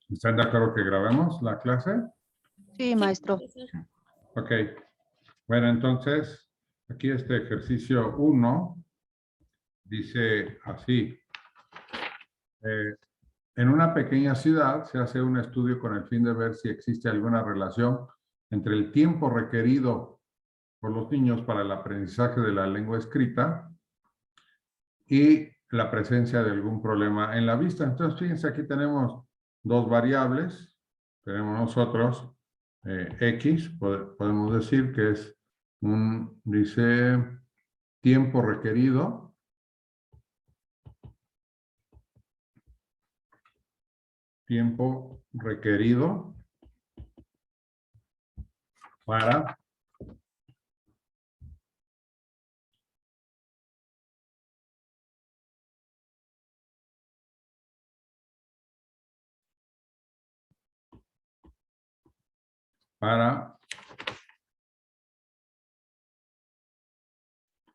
¿Están de acuerdo que grabemos la clase? Sí, maestro. Ok. Bueno, entonces, aquí este ejercicio 1 dice así. En una pequeña ciudad se hace un estudio con el fin de ver si existe alguna relación entre el tiempo requerido por los niños para el aprendizaje de la lengua escrita y la presencia de algún problema en la vista. Entonces, fíjense, aquí tenemos dos variables. Tenemos nosotros X, podemos decir que es dice, tiempo requerido. Tiempo requerido para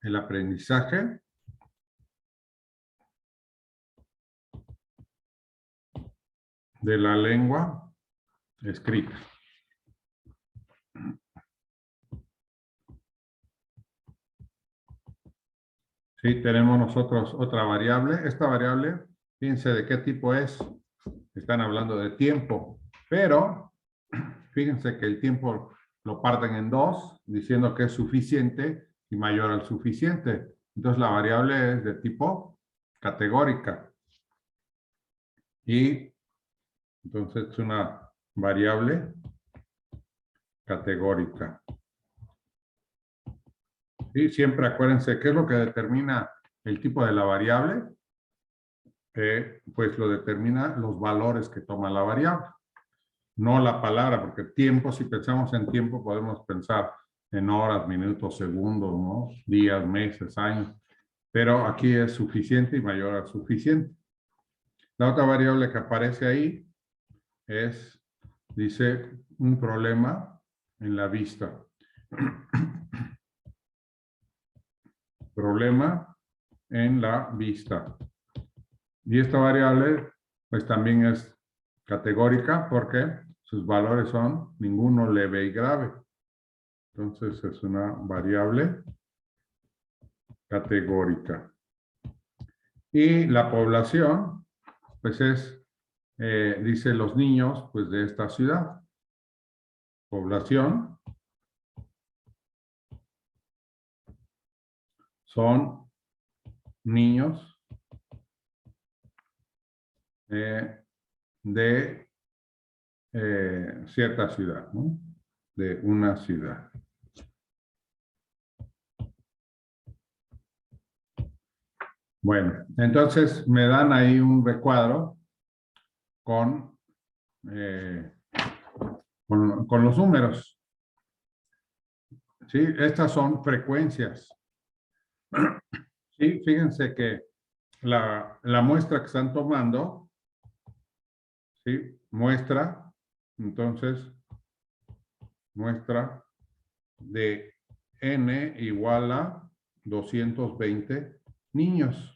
el aprendizaje de la lengua escrita. Sí, tenemos nosotros otra variable. Esta variable, fíjense de qué tipo es. Están hablando de tiempo, pero fíjense que el tiempo lo parten en dos, diciendo que es suficiente y mayor al suficiente. Entonces la variable es de tipo categórica. Y entonces es una variable categórica. Y siempre acuérdense, ¿qué es lo que determina el tipo de la variable? Pues lo determina los valores que toma la variable, no la palabra, porque tiempo, si pensamos en tiempo, podemos pensar en horas, minutos, segundos, ¿no? Días, meses, años, pero aquí es suficiente y mayor a suficiente. La otra variable que aparece ahí es, dice, un problema en la vista. Problema en la vista. Y esta variable, pues también es categórica porque sus valores son ninguno, leve y grave. Entonces es una variable categórica. Y la población, pues es, dice los niños, pues de esta ciudad. Población son niños de cierta ciudad, ¿no? De una ciudad. Bueno, entonces me dan ahí un recuadro con los números. ¿Sí? Estas son frecuencias. ¿Sí? Fíjense que la muestra que están tomando, ¿sí? Muestra, entonces, muestra de n igual a 220 niños.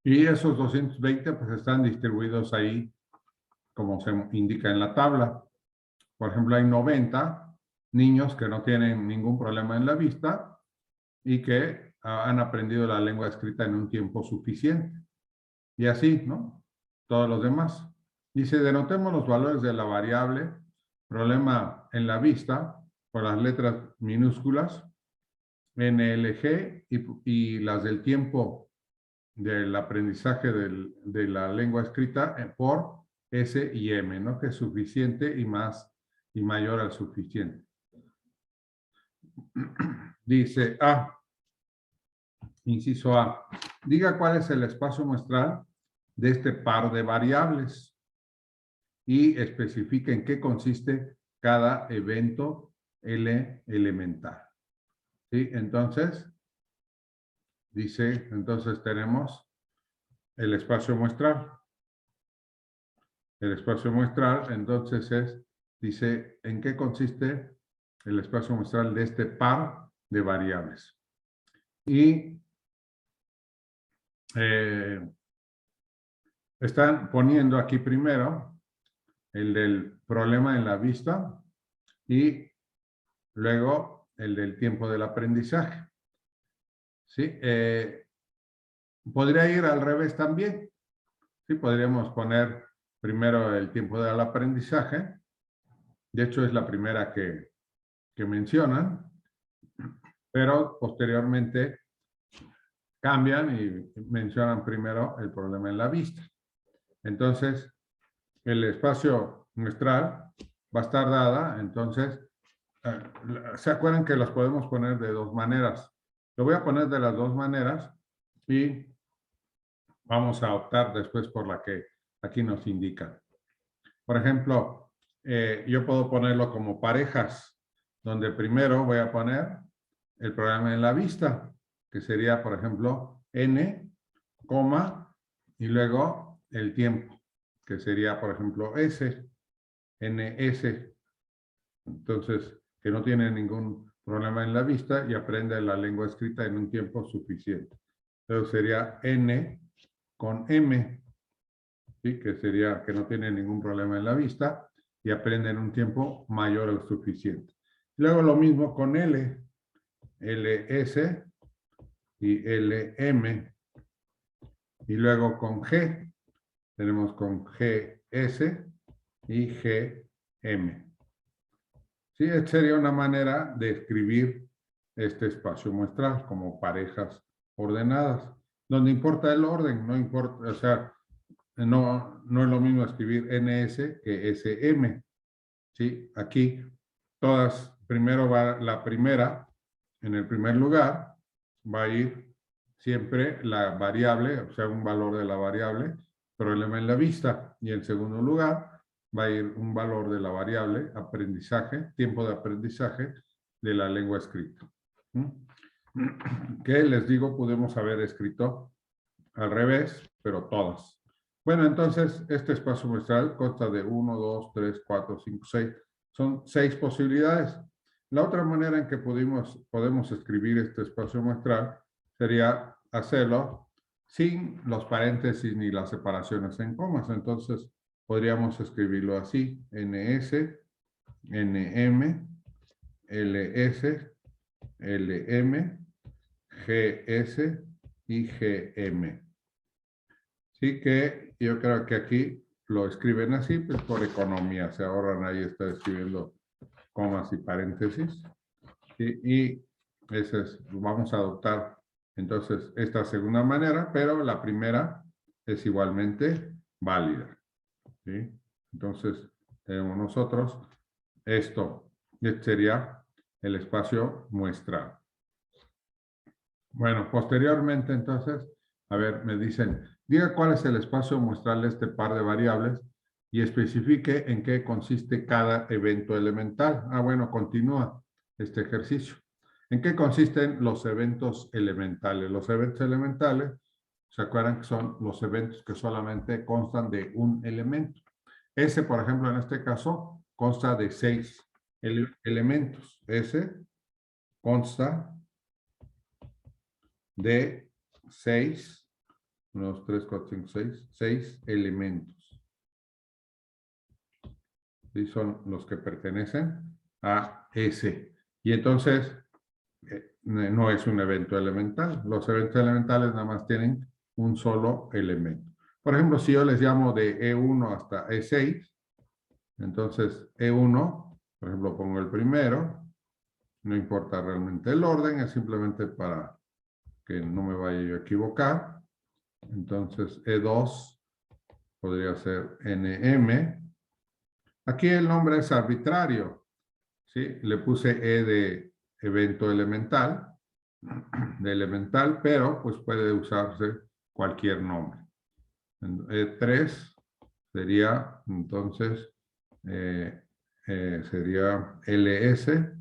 Y esos 220 pues están distribuidos ahí como se indica en la tabla. Por ejemplo, hay 90 niños que no tienen ningún problema en la vista y que han aprendido la lengua escrita en un tiempo suficiente. Y así, ¿no? Todos los demás. Dice, denotemos los valores de la variable problema en la vista por las letras minúsculas NLG y las del tiempo del aprendizaje de la lengua escrita por S y M, ¿no? Que es suficiente y más y mayor al suficiente. Dice A, inciso A, diga cuál es el espacio muestral de este par de variables y especifique en qué consiste cada evento L elemental. ¿Sí? Entonces, dice, entonces tenemos el espacio muestral. El espacio muestral, entonces dice, ¿en qué consiste el espacio muestral de este par de variables? Y están poniendo aquí primero el del problema en la vista y luego el del tiempo del aprendizaje. ¿Sí? Podría ir al revés también. ¿Sí? Podríamos poner primero el tiempo del aprendizaje. De hecho, es la primera que mencionan, pero posteriormente cambian y mencionan primero el problema en la vista. Entonces, el espacio muestral va a estar dada, entonces, ¿se acuerdan que los podemos poner de dos maneras? Lo voy a poner de las dos maneras y vamos a optar después por la que aquí nos indican. Por ejemplo, yo puedo ponerlo como parejas, donde primero voy a poner el problema en la vista, que sería, por ejemplo, n, coma, y luego el tiempo, que sería, por ejemplo, s, ns. Entonces, que no tiene ningún problema en la vista y aprende la lengua escrita en un tiempo suficiente. Entonces sería n con m, ¿sí? Que sería que no tiene ningún problema en la vista y aprende en un tiempo mayor o suficiente. Luego lo mismo con L, LS y LM. Y luego con G, tenemos con GS y GM. ¿Sí? Esta sería una manera de escribir este espacio muestral como parejas ordenadas, donde importa el orden, no importa, o sea, no es lo mismo escribir NS que SM. ¿Sí? Aquí todas, primero va la primera, en el primer lugar va a ir siempre la variable, o sea, un valor de la variable, problema en la vista. Y en segundo lugar va a ir un valor de la variable aprendizaje, tiempo de aprendizaje de la lengua escrita. Que les digo, podemos haber escrito al revés, pero todas. Bueno, entonces este espacio muestral consta de 1, 2, 3, 4, 5, 6. Son 6 posibilidades. La otra manera en que podemos escribir este espacio muestral sería hacerlo sin los paréntesis ni las separaciones en comas. Entonces podríamos escribirlo así: ns, nm, ls, lm, gs y gm. Sí, que yo creo que aquí lo escriben así, pues por economía, se ahorran ahí estar escribiendo comas y paréntesis. ¿Sí? Y ese es, vamos a adoptar entonces esta segunda manera, pero la primera es igualmente válida. ¿Sí? Entonces tenemos nosotros esto, este sería el espacio muestral. Bueno, posteriormente entonces, a ver, me dicen, diga cuál es el espacio muestral de este par de variables y especifique en qué consiste cada evento elemental. Ah, bueno, continúa este ejercicio. ¿En qué consisten los eventos elementales? Los eventos elementales, ¿se acuerdan que son los eventos que solamente constan de un elemento? Ese, por ejemplo, en este caso, consta de 6 elementos. Ese consta de 6, 1, 2, 3, 4, 5, 6, 6 elementos. ¿Sí? Son los que pertenecen a ese. Y entonces, no es un evento elemental. Los eventos elementales nada más tienen un solo elemento. Por ejemplo, si yo les llamo de E1 hasta E6, entonces E1, por ejemplo, pongo el primero, no importa realmente el orden, es simplemente para que no me vaya yo a equivocar. Entonces, E2 podría ser NM. Aquí el nombre es arbitrario, ¿sí? Le puse E de evento elemental, pero pues puede usarse cualquier nombre. E3 sería, entonces, sería LS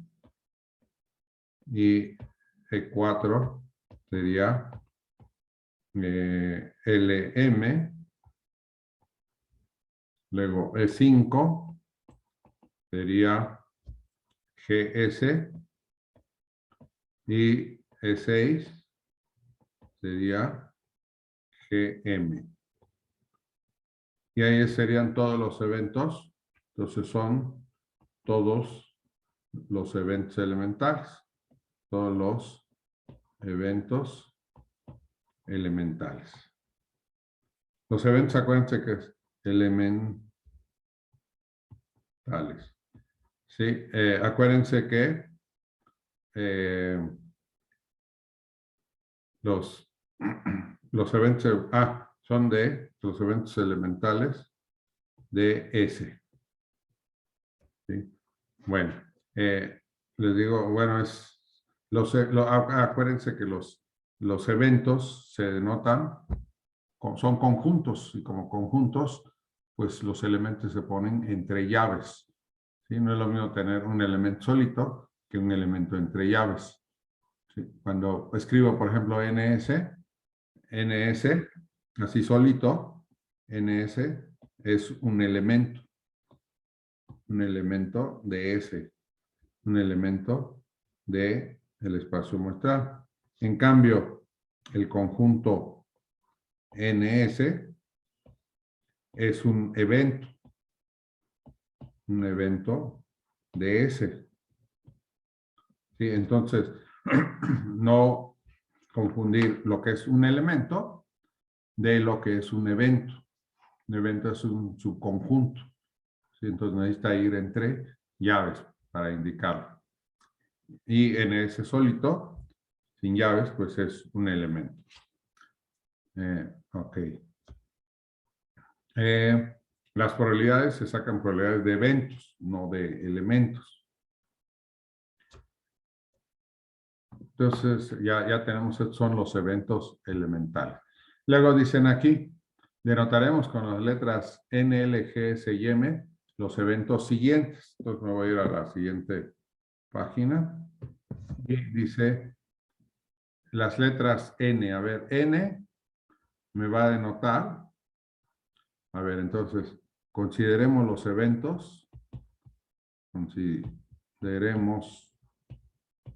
y E4 sería LM. Luego E5 sería GS y E6 sería GM. Y ahí serían todos los eventos. Entonces son todos los eventos elementales. Todos los eventos elementales. Los eventos, acuérdense que es elementales. ¿Sí? Acuérdense que los eventos son de los eventos elementales de S. ¿Sí? Bueno, les digo, bueno, acuérdense que los eventos se denotan, son conjuntos, y como conjuntos, pues los elementos se ponen entre llaves. ¿Sí? No es lo mismo tener un elemento solito que un elemento entre llaves. ¿Sí? Cuando escribo, por ejemplo, NS, así solito, NS es un elemento de S, un elemento del espacio muestral. En cambio, el conjunto NS es un evento de S. ¿Sí? Entonces, no confundir lo que es un elemento de lo que es un evento. Un evento es un subconjunto. ¿Sí? Entonces necesita ir entre llaves para indicarlo. Y NS solito, sin llaves, pues es un elemento. Ok. Las probabilidades se sacan probabilidades de eventos, no de elementos. Entonces, ya tenemos, estos son los eventos elementales. Luego dicen aquí, denotaremos con las letras N, L, G, S y M los eventos siguientes. Entonces me voy a ir a la siguiente página. Y dice las letras N. A ver, N me va a denotar. A ver, entonces, consideremos los eventos. Consideremos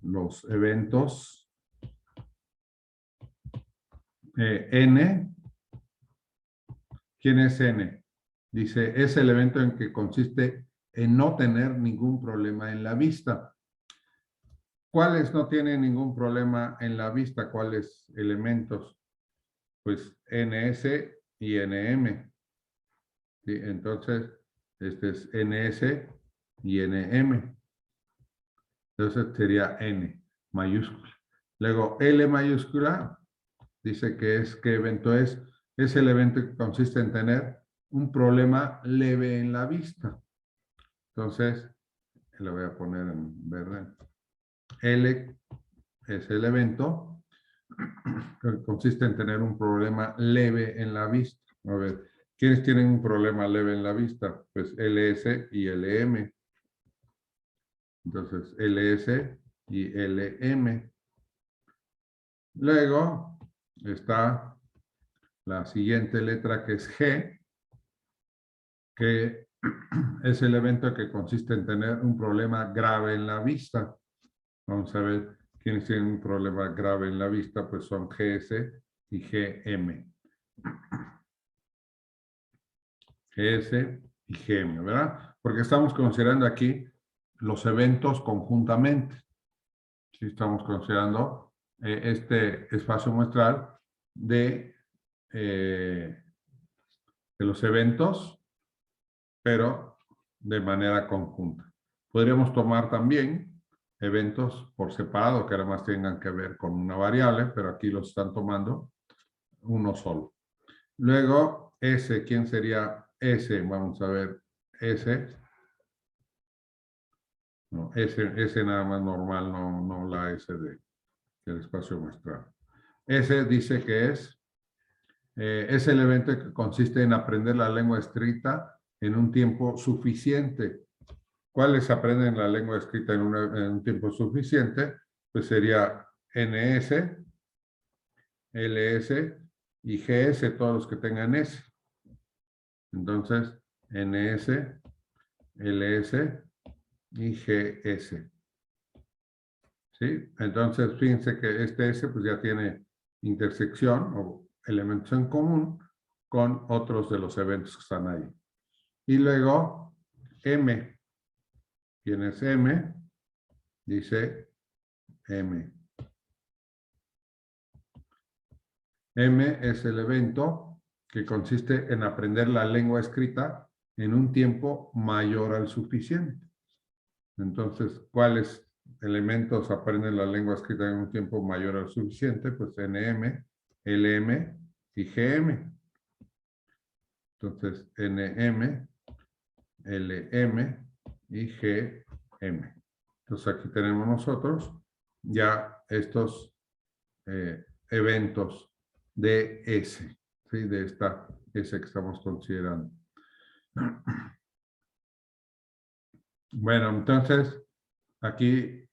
los eventos. N. ¿Quién es N? Dice, es el evento en que consiste en no tener ningún problema en la vista. ¿Cuáles no tienen ningún problema en la vista? ¿Cuáles elementos? Pues NS y NM. ¿Sí? Entonces, este es NS y NM. Entonces sería N mayúscula. Luego L mayúscula dice que ¿qué evento es? Es el evento que consiste en tener un problema leve en la vista. Entonces, le voy a poner en verde. L es el evento que consiste en tener un problema leve en la vista. A ver, ¿quiénes tienen un problema leve en la vista? Pues LS y LM. Entonces, LS y LM. Luego está la siguiente letra que es G, que es el evento que consiste en tener un problema grave en la vista. Vamos a ver quiénes tienen un problema grave en la vista, pues son GS y GM. GS y GM, ¿verdad? Porque estamos considerando aquí los eventos conjuntamente. Sí, estamos considerando este espacio muestral de los eventos, pero de manera conjunta. Podríamos tomar también eventos por separado que además tengan que ver con una variable, pero aquí los están tomando uno solo. Luego, S, ¿quién sería S? Vamos a ver, S. No, S nada más normal, no la S del espacio muestral. S dice que es el evento que consiste en aprender la lengua escrita en un tiempo suficiente. ¿Cuáles aprenden la lengua escrita en un tiempo suficiente? Pues sería NS, LS y GS, todos los que tengan S. Entonces, NS, LS y GS. ¿Sí? Entonces, fíjense que este S pues ya tiene intersección, o elementos en común con otros de los eventos que están ahí. Y luego M. ¿Quién es M? Dice M. M es el evento que consiste en aprender la lengua escrita en un tiempo mayor al suficiente. Entonces, ¿cuáles elementos aprenden la lengua escrita en un tiempo mayor al suficiente? Pues NM, LM y GM. Entonces, NM, LM y GM. Entonces, aquí tenemos nosotros ya estos eventos de S, ¿sí? De esta S que estamos considerando. Bueno, entonces, aquí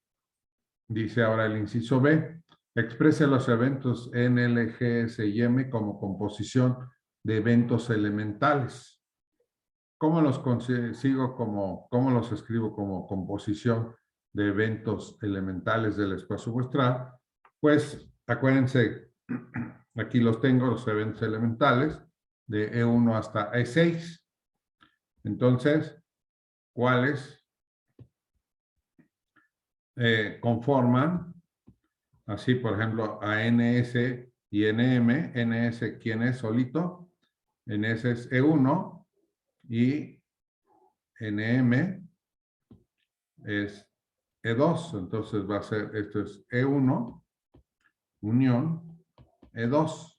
dice ahora el inciso B, exprese los eventos N, L, G, S y M como composición de eventos elementales. ¿Cómo los consigo cómo los escribo como composición de eventos elementales del espacio muestral? Pues, acuérdense, aquí los tengo, los eventos elementales, de E1 hasta E6. Entonces, ¿cuáles conforman? Así, por ejemplo, a NS y NM. NS, ¿quién es solito? NS es E1 y NM es E2. Entonces va a ser, esto es E1, unión, E2.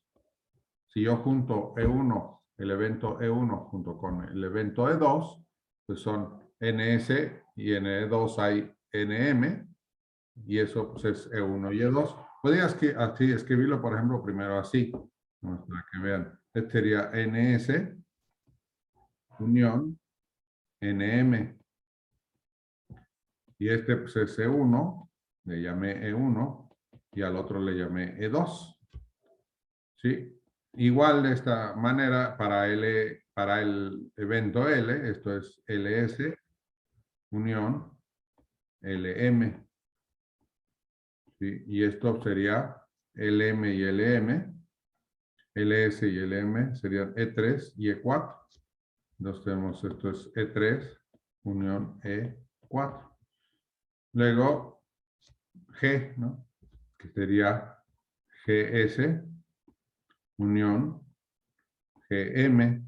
Si yo junto E1, el evento E1 junto con el evento E2, pues son NS y en E2 hay NM, y eso pues es E1 y E2. Podrías así escribirlo, por ejemplo, primero así, para que vean. Este sería NS, unión, NM. Y este pues es E1, le llamé E1, y al otro le llamé E2. ¿Sí? Igual de esta manera para el evento L, esto es LS, unión, LM. ¿Sí? Y esto sería LM y LM. LS y LM serían E3 y E4. Entonces tenemos esto es E3, unión E4. Luego G, ¿no? Que sería GS, unión GM.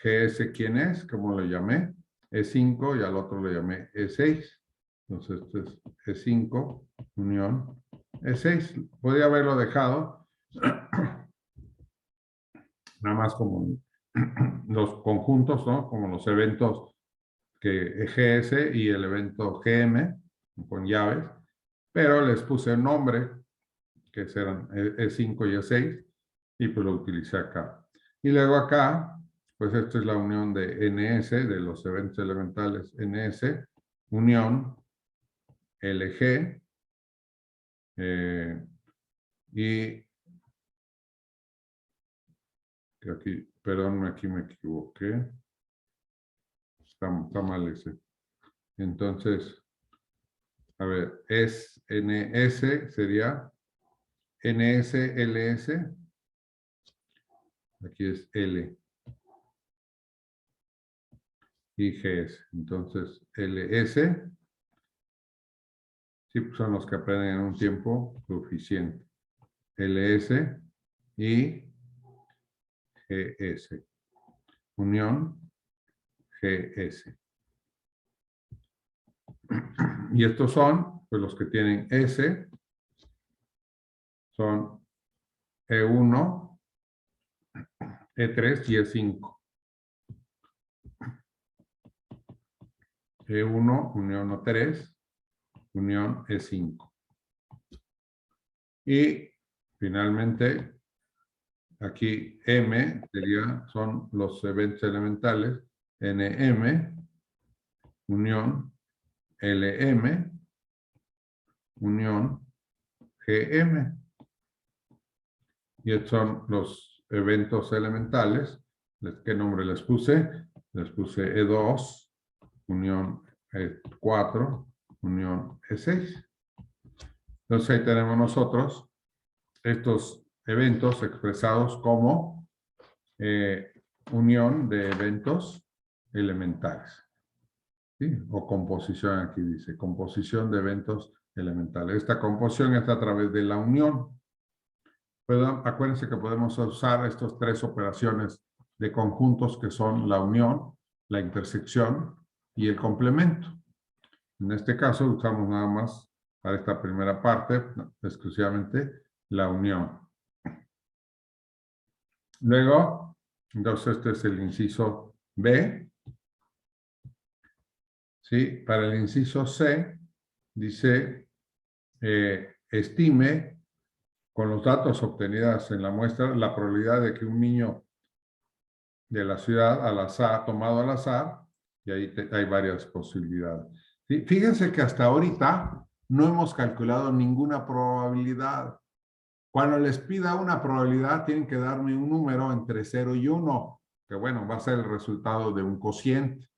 GS, ¿quién es? ¿Cómo lo llamé? E5 y al otro le llamé E6. Entonces, esto es E5, unión E6. Podría haberlo dejado nada más como los conjuntos, ¿no? Como los eventos que GS y el evento GM, con llaves, pero les puse un nombre, que serán E5 y E6, y pues lo utilicé acá. Y luego acá, pues esta es la unión de NS, de los eventos elementales NS, unión LG, y aquí, perdón, aquí me equivoqué, está mal ese. Entonces, a ver, es NS, sería NS, LS, aquí es L, y GS. Entonces, LS, sí, pues son los que aprenden en un tiempo suficiente. LS y GS. Unión GS. Y estos son, pues los que tienen S, son E1, E3 y E5. E1, unión O3, unión E5. Y finalmente, aquí M son los eventos elementales, NM, unión LM, unión GM. Y estos son los eventos elementales. ¿Qué nombre les puse? Les puse E2, unión E4, unión E6. Entonces ahí tenemos nosotros estos eventos expresados como unión de eventos elementales. ¿Sí? O composición, aquí dice, composición de eventos elementales. Esta composición es a través de la unión. Pero acuérdense que podemos usar estas tres operaciones de conjuntos que son la unión, la intersección y el complemento. En este caso usamos nada más para esta primera parte, exclusivamente la unión. Luego, entonces este es el inciso B. ¿Sí? Para el inciso C, dice, estime con los datos obtenidos en la muestra la probabilidad de que un niño de la ciudad al azar, tomado al azar, y ahí hay varias posibilidades. ¿Sí? Fíjense que hasta ahorita no hemos calculado ninguna probabilidad. Cuando les pida una probabilidad, tienen que darme un número entre 0 y 1, que bueno, va a ser el resultado de un cociente.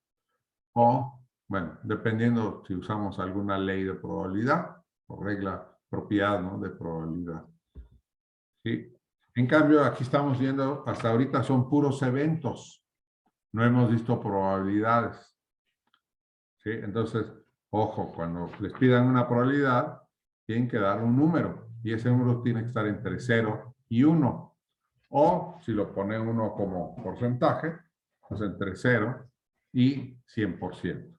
O, bueno, dependiendo si usamos alguna ley de probabilidad o regla, propiedad, ¿no?, de probabilidad. ¿Sí? En cambio, aquí estamos viendo, hasta ahorita son puros eventos. No hemos visto probabilidades. ¿Sí? Entonces, ojo, cuando les pidan una probabilidad, tienen que dar un número. Y ese número tiene que estar entre 0 y 1. O, si lo pone uno como porcentaje, pues entre 0 y 100%.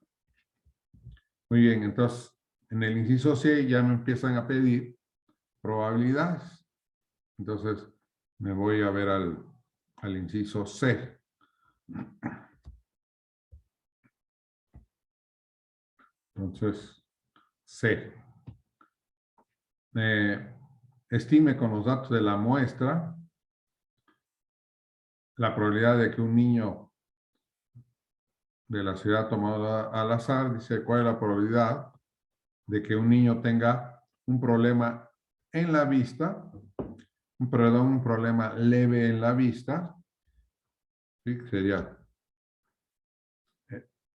Muy bien, entonces, en el inciso C ya me empiezan a pedir probabilidades. Entonces, me voy a ver al inciso C. Entonces, C. Estime con los datos de la muestra la probabilidad de que un niño de la ciudad tomado al azar, dice, ¿cuál es la probabilidad de que un niño tenga un problema en la vista, un problema leve en la vista, ¿sí? Sería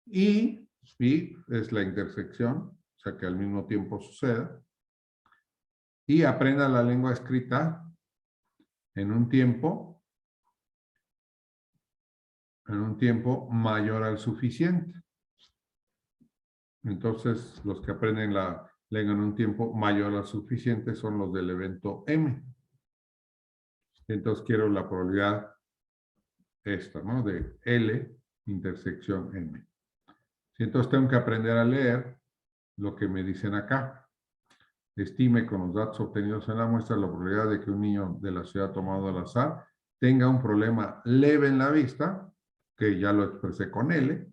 y es la intersección, o sea que al mismo tiempo suceda, y aprenda la lengua escrita en un tiempo mayor al suficiente. Entonces, los que aprenden la lengua en un tiempo mayor al suficiente son los del evento M. Entonces, quiero la probabilidad esta, ¿no? De L intersección M. Entonces, tengo que aprender a leer lo que me dicen acá. Estime con los datos obtenidos en la muestra la probabilidad de que un niño de la ciudad tomado al azar tenga un problema leve en la vista, que ya lo expresé con L,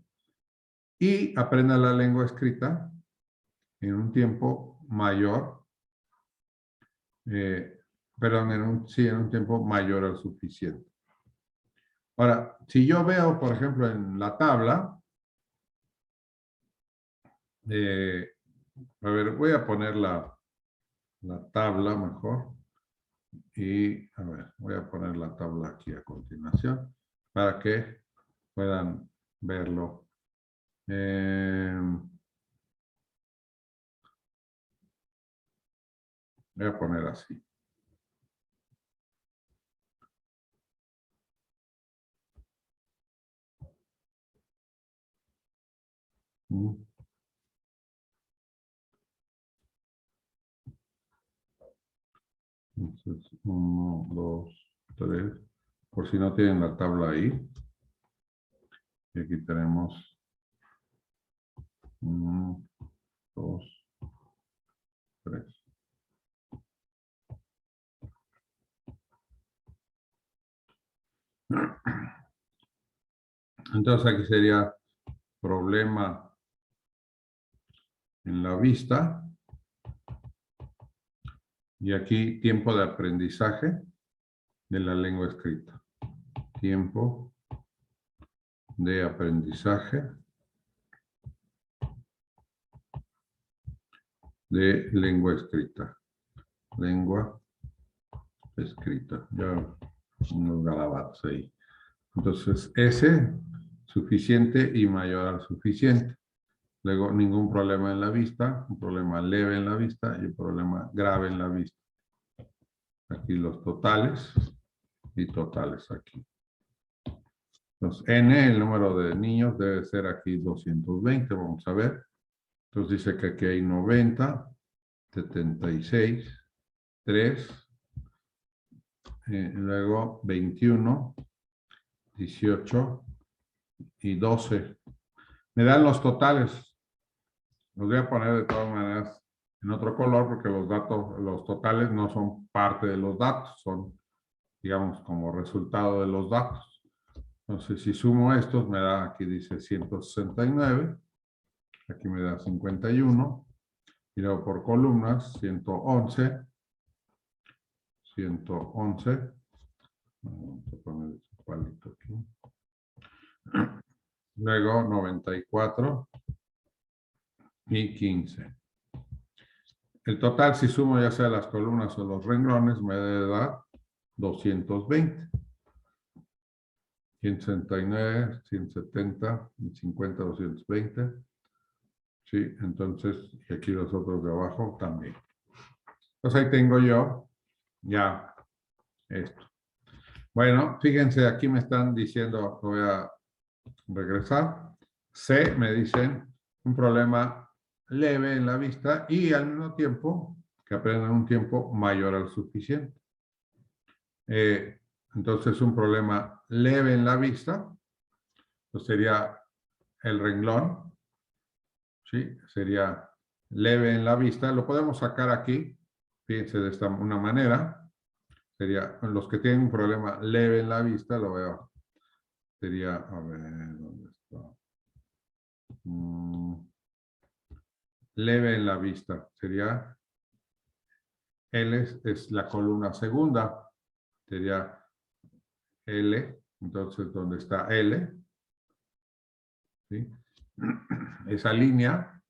y aprenda la lengua escrita en un tiempo mayor, perdón, en un tiempo mayor al suficiente. Ahora, si yo veo, por ejemplo, en la tabla, a ver, voy a poner la tabla mejor. Y, a ver, voy a poner la tabla aquí a continuación para que puedan verlo. Voy a poner así. Entonces, 1, 2, 3. Por si no tienen la tabla ahí. Y aquí tenemos 1, 2, 3. Entonces aquí sería problema en la vista. Y aquí tiempo de aprendizaje de la lengua escrita. Tiempo de aprendizaje de lengua escrita. Lengua escrita. Ya unos garabatos ahí. Entonces, S, suficiente y mayor al suficiente. Luego, ningún problema en la vista, un problema leve en la vista y un problema grave en la vista. aquí los totales y totales aquí. Entonces, n, el número de niños, debe ser aquí 220, vamos a ver. Entonces dice que aquí hay 90, 76, 3, luego 21, 18 y 12. Me dan los totales. Los voy a poner de todas maneras en otro color porque los datos, los totales no son parte de los datos, son, digamos, como resultado de los datos. Entonces, si sumo estos, me da, aquí dice 169, aquí me da 51, y luego por columnas, 111, 111, vamos a poner este palito aquí, luego 94 y 15. El total, si sumo ya sea las columnas o los renglones, me debe dar 220. 169, 170, 50, 220. Sí, entonces, y aquí los otros de abajo también. Entonces ahí tengo yo ya esto. Bueno, fíjense, aquí me están diciendo, voy a regresar. C, me dicen, un problema leve en la vista y al mismo tiempo que aprendan un tiempo mayor al suficiente. Entonces, un problema leve en la vista, pues sería el renglón, ¿sí? Sería leve en la vista. Lo podemos sacar aquí, fíjense de una manera. Sería, los que tienen un problema leve en la vista, lo veo. Sería, a ver, ¿dónde está? Leve en la vista. Sería, L es la columna segunda. Sería L, entonces, ¿dónde está L? ¿Sí? Esa línea.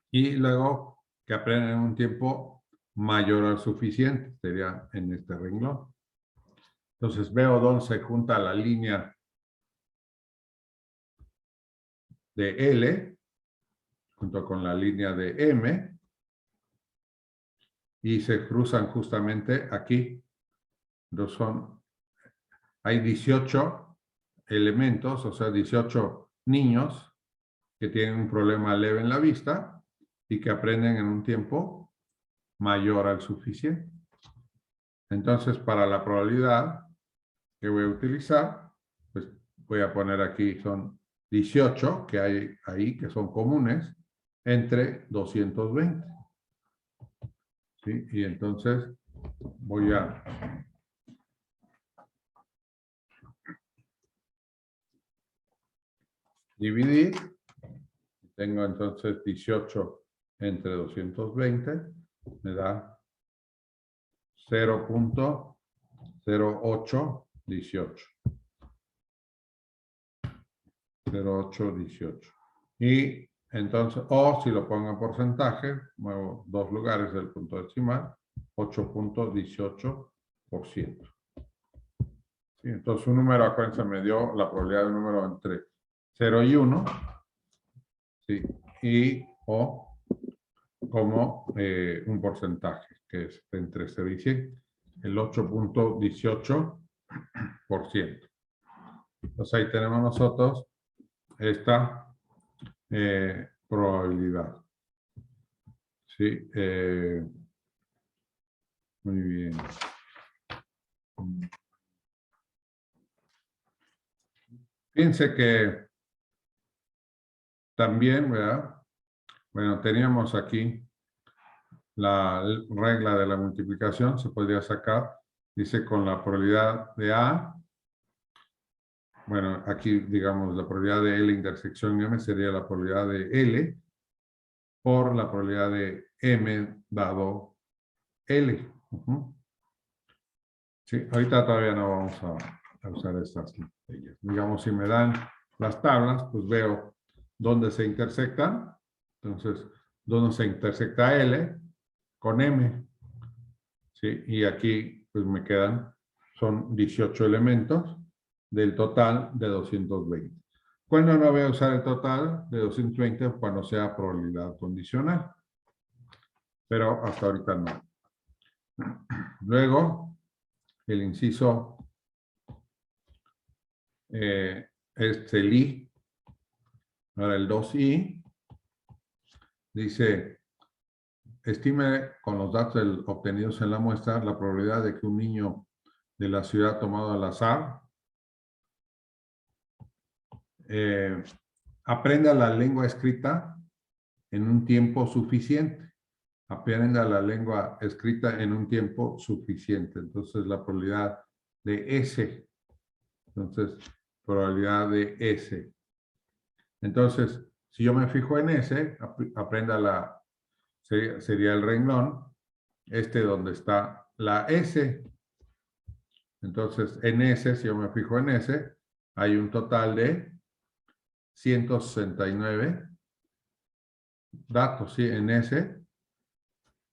Y luego que aprenden en un tiempo mayor al suficiente, sería en este renglón. Entonces veo dónde se junta la línea de L junto con la línea de M y se cruzan justamente aquí. Entonces hay 18 elementos, o sea, 18 niños que tienen un problema leve en la vista y que aprenden en un tiempo mayor al suficiente. Entonces, para la probabilidad que voy a utilizar, pues voy a poner aquí, son 18 que hay ahí, que son comunes, entre 220. ¿Sí? Y entonces voy a dividir. Tengo entonces 18 entre 220, me da 0.0818. 0.818. Y entonces, o si lo pongo en porcentaje, muevo dos lugares del punto decimal, 8.18%. Sí, entonces un número, acuérdense, me dio la probabilidad de un número entre 0 y 1, ¿sí? Y o como un porcentaje, que es entre 0 y 100, el 8.18%. Entonces ahí tenemos nosotros esta probabilidad. Sí, muy bien. Fíjense que también, ¿verdad? Bueno, teníamos aquí la regla de la multiplicación, se podría sacar, dice con la probabilidad de A. Bueno, aquí, digamos, la probabilidad de L intersección M sería la probabilidad de L por la probabilidad de M dado L. Sí, ahorita todavía no vamos a usar estas leyes. Digamos, si me dan las tablas, pues veo dónde se intersectan. Entonces, dónde se intersecta L con M. ¿Sí? Y aquí, pues me quedan, son 18 elementos del total de 220. ¿Cuándo no voy a usar el total de 220? Cuando sea probabilidad condicional. Pero hasta ahorita no. Luego, el inciso es el I. Ahora el 2I dice, estime con los datos obtenidos en la muestra la probabilidad de que un niño de la ciudad tomado al azar aprenda la lengua escrita en un tiempo suficiente. Aprenda la lengua escrita en un tiempo suficiente. Entonces, la probabilidad de S. Entonces, probabilidad de S. Entonces, si yo me fijo en S, aprenda sería el renglón, donde está la S. Entonces, en S, si yo me fijo en S, hay un total de 169 datos, ¿sí? En S,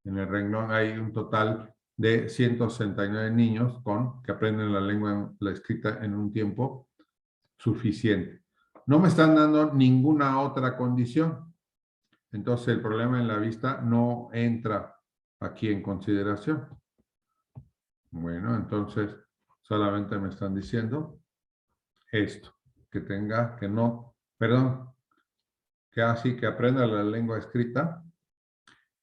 en el renglón hay un total de 169 niños que aprenden la escrita en un tiempo suficiente. No me están dando ninguna otra condición. Entonces, el problema en la vista no entra aquí en consideración. Bueno, entonces, solamente me están diciendo esto, que que aprenda la lengua escrita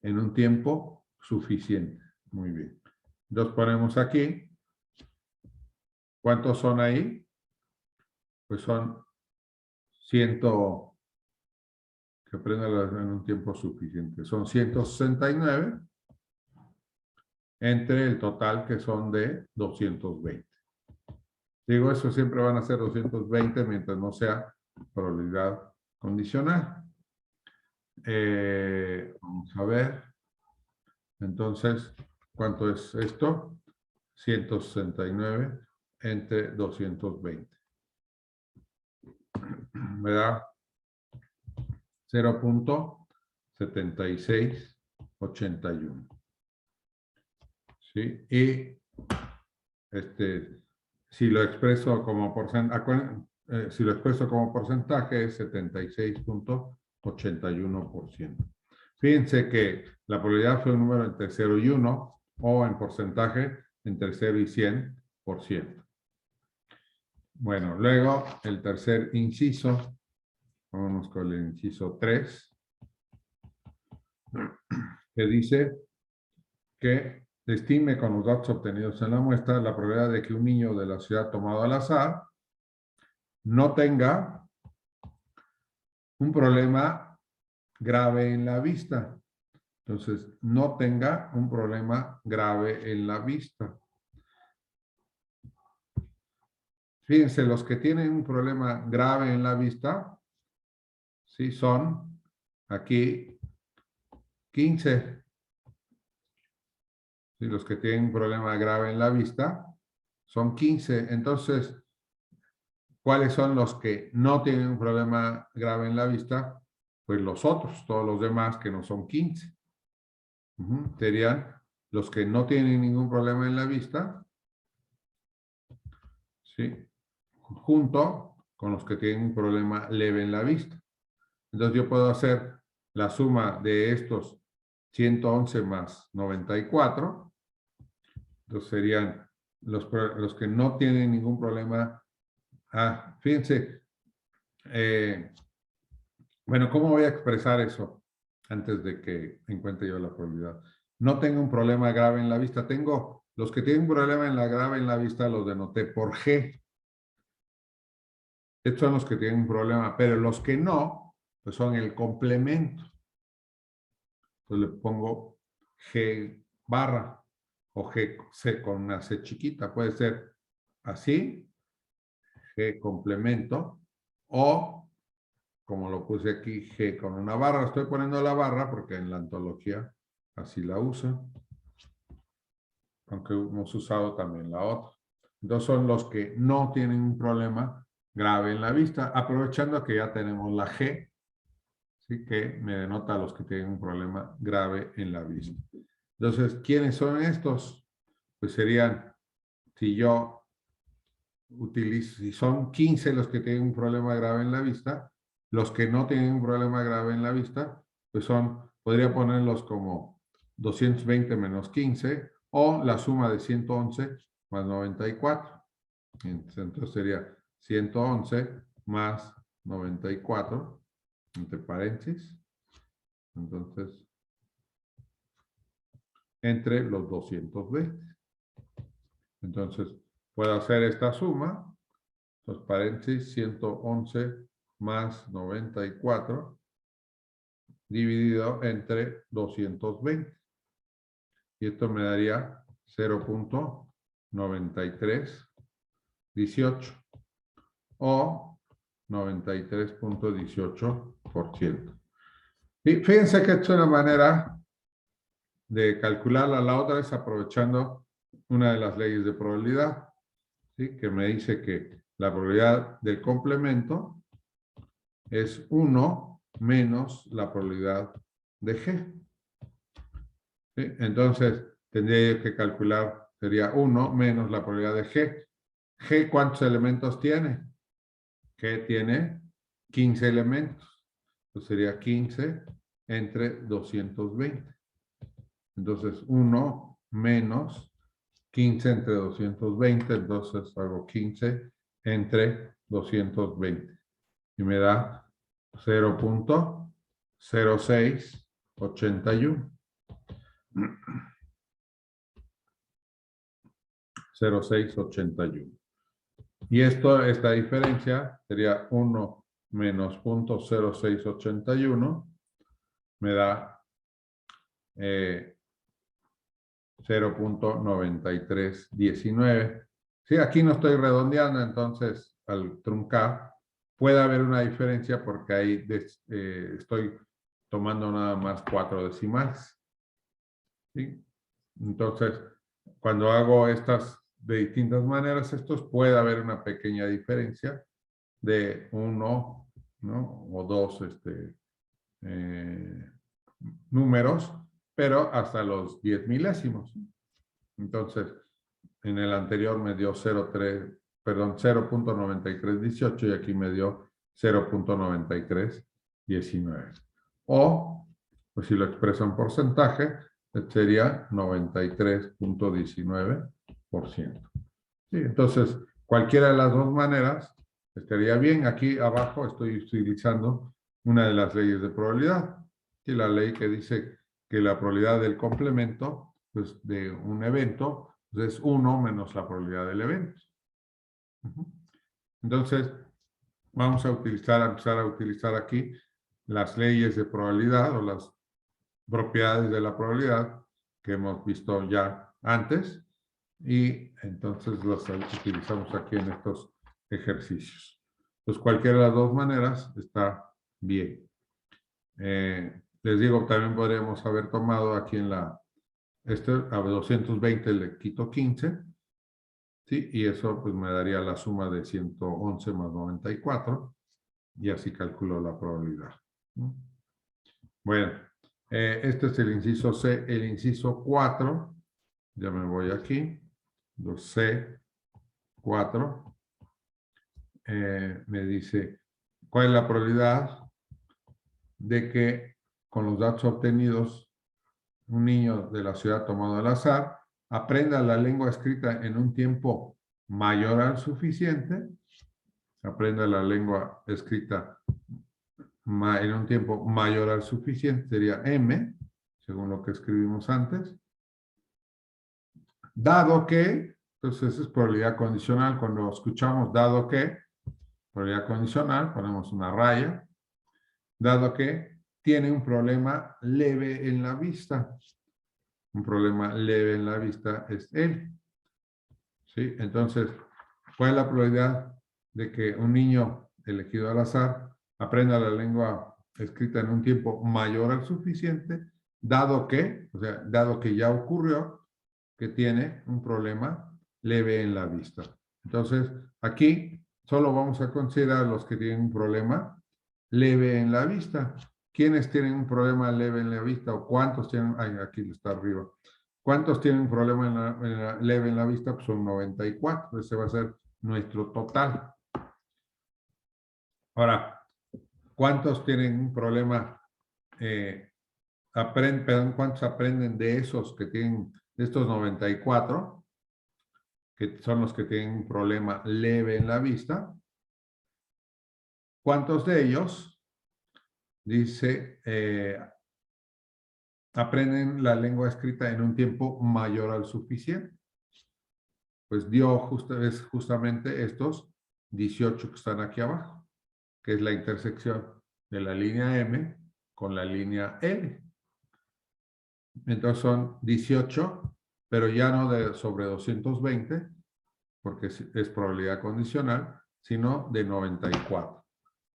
en un tiempo suficiente. Muy bien. Entonces ponemos aquí, ¿cuántos son ahí? Pues son 100, que aprenda en un tiempo suficiente. Son 169 entre el total que son de 220. Digo, eso siempre van a ser 220 mientras no sea probabilidad condicional. Vamos a ver. Entonces, ¿cuánto es esto? 169 entre 220. Me da 0.7681. ¿Sí? Y si lo expreso como porcentaje es 76.81%. Fíjense que la probabilidad fue un número entre 0 y 1 o en porcentaje entre 0 y 100%. Bueno, luego el tercer inciso, vamos con el inciso 3, que dice que estime con los datos obtenidos en la muestra la probabilidad de que un niño de la ciudad tomado al azar no tenga un problema grave en la vista. Entonces, no tenga un problema grave en la vista. Fíjense, los que tienen un problema grave en la vista, sí, son aquí 15. Sí, los que tienen un problema grave en la vista son 15. Entonces, ¿cuáles son los que no tienen un problema grave en la vista? Pues los otros, todos los demás que no son 15. Serían los que no tienen ningún problema en la vista, ¿sí? Junto con los que tienen un problema leve en la vista. Entonces yo puedo hacer la suma de estos 111 más 94. Entonces serían los que no tienen ningún problema. Fíjense, bueno, ¿cómo voy a expresar eso antes de que encuentre yo la probabilidad? No tengo un problema grave en la vista. Tengo los que tienen un problema grave en la vista, los denoté por G. Estos son los que tienen un problema, pero los que no, pues son el complemento. Entonces le pongo G barra o G con una C chiquita. Puede ser así, G complemento, o como lo puse aquí, G con una barra. Estoy poniendo la barra porque en la antología así la usa, aunque hemos usado también la otra. Entonces son los que no tienen un problema grave en la vista, aprovechando que ya tenemos la G, ¿sí? Que me denota a los que tienen un problema grave en la vista. Entonces, ¿quiénes son estos? Pues serían, si yo utilizo, si son 15 los que tienen un problema grave en la vista, los que no tienen un problema grave en la vista, pues podría ponerlos como 220 menos 15 o la suma de 111 más 94. Entonces sería 111 más 94, entre paréntesis. Entonces, entre los 220. Entonces, puedo hacer esta suma, los paréntesis, 111 más 94, dividido entre 220. Y esto me daría 0.9318 o 93.18%. Y fíjense que esto es una manera de calcularla. La otra es aprovechando una de las leyes de probabilidad, ¿sí? Que me dice que la probabilidad del complemento es 1 menos la probabilidad de G. ¿Sí? Entonces, tendría yo que calcular, sería 1 menos la probabilidad de G. G, ¿cuántos elementos tiene? G tiene 15 elementos. Entonces sería 15 entre 220. Entonces, 1 menos 15 entre 220, entonces hago 15 entre 220. Y me da 0.0681. 0.681. Y esta diferencia sería 1 menos 0.0681, me da 0.9319. Sí, aquí no estoy redondeando, entonces al truncar puede haber una diferencia porque ahí estoy tomando nada más 4 decimales. ¿Sí? Entonces, cuando hago estas de distintas maneras, estos puede haber una pequeña diferencia de 1, ¿no? O 2 números, pero hasta los 10 milésimos. Entonces, en el anterior me dio 0.9318 y aquí me dio 0.9319. O, pues si lo expreso en porcentaje, sería 93.19%. Sí, entonces, cualquiera de las dos maneras estaría bien. Aquí abajo estoy utilizando una de las leyes de probabilidad. Y la ley que dice que la probabilidad del complemento, pues, de un evento, pues, es 1 menos la probabilidad del evento. Entonces, vamos a empezar a utilizar aquí las leyes de probabilidad o las propiedades de la probabilidad que hemos visto ya antes, y entonces las utilizamos aquí en estos ejercicios. Pues cualquiera de las dos maneras está bien. Les digo, también podríamos haber tomado aquí en a 220 le quito 15, ¿sí? Y eso pues me daría la suma de 111 más 94, y así calculo la probabilidad. Bueno, este es el inciso C. El inciso 4, ya me voy aquí, C4, me dice, ¿cuál es la probabilidad de que con los datos obtenidos un niño de la ciudad tomado al azar aprenda la lengua escrita en un tiempo mayor al suficiente? Aprenda la lengua escrita en un tiempo mayor al suficiente, sería M, según lo que escribimos antes. Dado que, entonces es probabilidad condicional. Cuando escuchamos dado que, probabilidad condicional, ponemos una raya. Dado que tiene un problema leve en la vista. Un problema leve en la vista es él. ¿Sí? Entonces, ¿cuál es la probabilidad de que un niño elegido al azar aprenda la lengua escrita en un tiempo mayor al suficiente, dado que, o sea, dado que ya ocurrió que tiene un problema leve en la vista? Entonces, aquí solo vamos a considerar los que tienen un problema leve en la vista. ¿Quiénes tienen un problema leve en la vista o cuántos tienen? Ay, aquí está arriba. ¿Cuántos tienen un problema leve en la vista? Pues son 94. Ese va a ser nuestro total. Ahora, ¿cuántos tienen un problema? ¿Cuántos aprenden de esos que tienen de estos 94, que son los que tienen un problema leve en la vista, ¿cuántos de ellos, dice, aprenden la lengua escrita en un tiempo mayor al suficiente? Pues dio justamente estos 18 que están aquí abajo, que es la intersección de la línea M con la línea L. Entonces son 18, pero ya no sobre 220, porque es probabilidad condicional, sino de 94.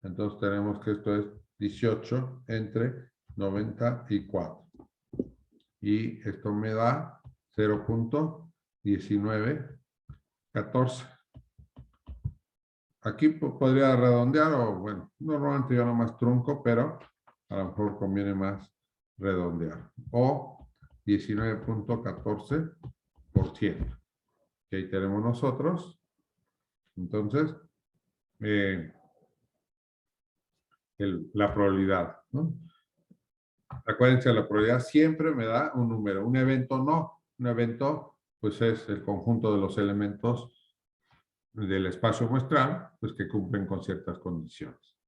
Entonces tenemos que esto es 18 entre 94. Y esto me da 0.1914. Aquí podría redondear, o bueno, normalmente yo nomás trunco, pero a lo mejor conviene más redondear. O 19.14%. Que ahí tenemos nosotros. Entonces, la probabilidad, ¿no? Acuérdense, la probabilidad siempre me da un número. Un evento no. Un evento, pues es el conjunto de los elementos del espacio muestral, pues que cumplen con ciertas condiciones.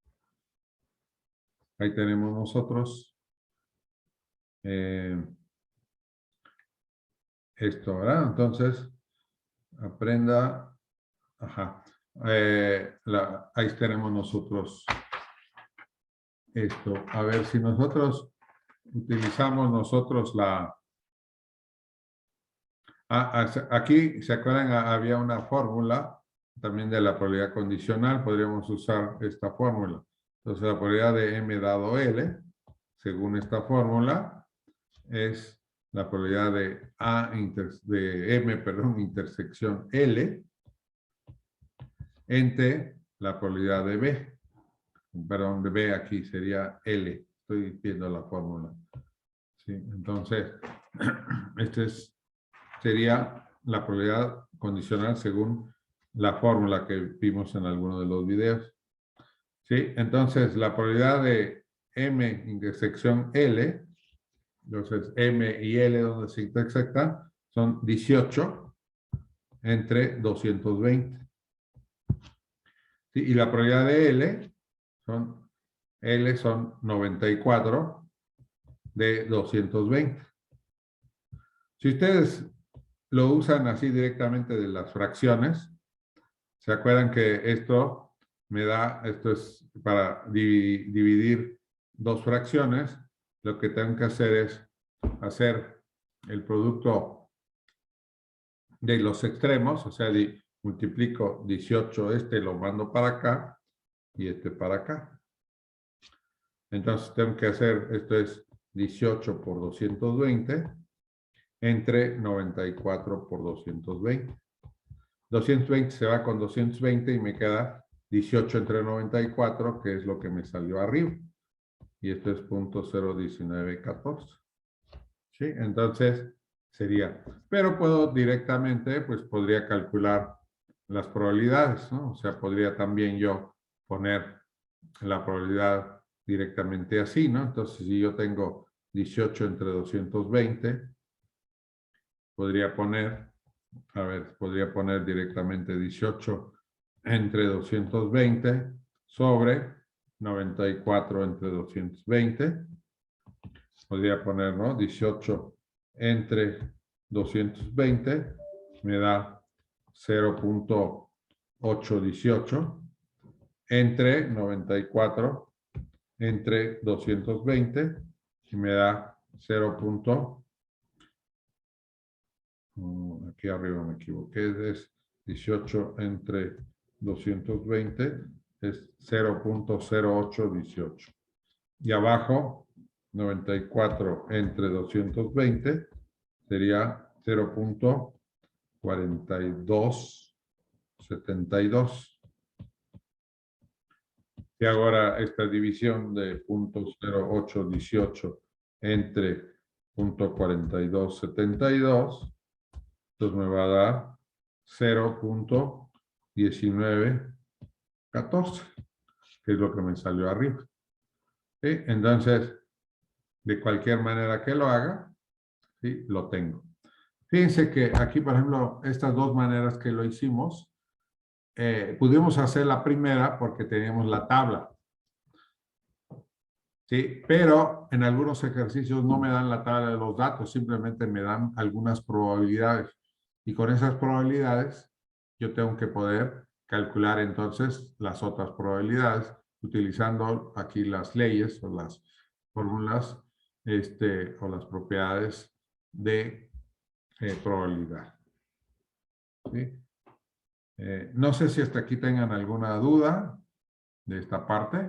Ahí tenemos nosotros esto, ¿verdad? Entonces, aprenda, ajá, ahí tenemos nosotros esto. A ver si nosotros utilizamos nosotros aquí, ¿se acuerdan? Había una fórmula también de la probabilidad condicional, podríamos usar esta fórmula. Entonces, la probabilidad de M dado L, según esta fórmula, es la probabilidad de M, intersección L, entre la probabilidad de B. Perdón, de B aquí sería L. Estoy viendo la fórmula. ¿Sí? Entonces, sería la probabilidad condicional según la fórmula que vimos en alguno de los videos. ¿Sí? Entonces, la probabilidad de M intersección L, entonces M y L donde se intersectan, son 18 entre 220. ¿Sí? Y la probabilidad de L son 94 de 220. Si ustedes lo usan así directamente de las fracciones, ¿se acuerdan que esto es para dividir dos fracciones? Lo que tengo que hacer es hacer el producto de los extremos, o sea, multiplico 18, lo mando para acá y para acá. Entonces tengo que hacer, esto es 18 por 220 entre 94 por 220. 220 se va con 220 y me queda 18 entre 94, que es lo que me salió arriba. Y esto es 0.01914. ¿Sí? Entonces sería, pero puedo directamente, pues podría calcular las probabilidades, ¿no? O sea, podría también yo poner la probabilidad directamente así, ¿no? Entonces, si yo tengo 18 entre 220, podría poner directamente 18 entre 220 sobre 94 entre 220. Podría poner, ¿no? 18 entre 220 me da 0.818 entre 94 entre 220 y me da 0. Aquí arriba me equivoqué, es 18 entre 220, es 0.0818. Y abajo, 94 entre 220 sería 0.4272. Y ahora esta división de 0.0818 entre 0.4272, entonces me va a dar 0.1914, que es lo que me salió arriba. ¿Sí? Entonces, de cualquier manera que lo haga, ¿sí? Lo tengo. Fíjense que aquí, por ejemplo, estas dos maneras que lo hicimos, pudimos hacer la primera porque teníamos la tabla. Sí, pero en algunos ejercicios no me dan la tabla de los datos, simplemente me dan algunas probabilidades. Y con esas probabilidades, yo tengo que poder calcular entonces las otras probabilidades, utilizando aquí las leyes o las fórmulas o las propiedades de probabilidad. ¿Sí? No sé si hasta aquí tengan alguna duda de esta parte.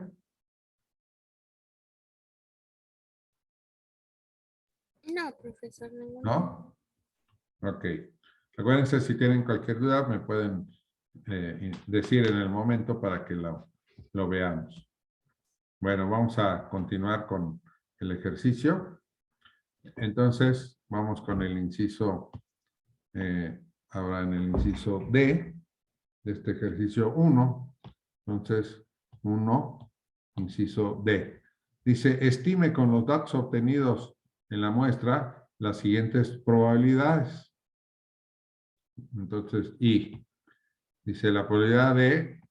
No, profesor, ninguna. ¿No? Ok. Acuérdense, si tienen cualquier duda, me pueden decir en el momento para que lo veamos. Bueno, vamos a continuar con el ejercicio. Entonces, vamos con el inciso, ahora en el inciso D, de este ejercicio 1. Entonces, 1, inciso D. Dice, estime con los datos obtenidos en la muestra las siguientes probabilidades. Entonces, y dice la probabilidad de,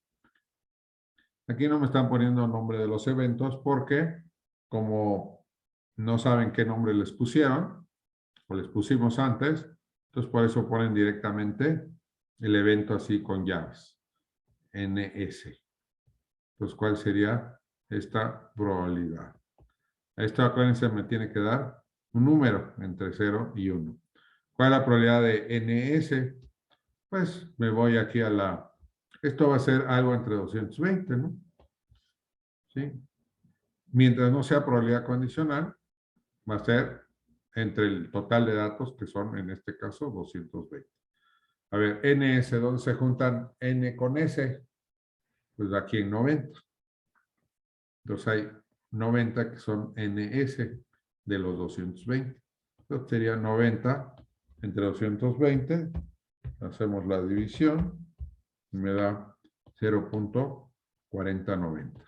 aquí no me están poniendo el nombre de los eventos porque como no saben qué nombre les pusieron o les pusimos antes, entonces por eso ponen directamente el evento así con llaves, NS. Entonces, ¿cuál sería esta probabilidad? Esto, acuérdense, me tiene que dar un número entre 0 y 1. ¿Cuál es la probabilidad de NS? Pues me voy aquí a la... Esto va a ser algo entre 220, ¿no? ¿Sí? Mientras no sea probabilidad condicional, va a ser entre el total de datos, que son en este caso 220. A ver, NS, ¿dónde se juntan N con S? Pues aquí en 90. Entonces hay 90 que son NS de los 220. Entonces sería 90 entre 220. Hacemos la división y me da 0.4090.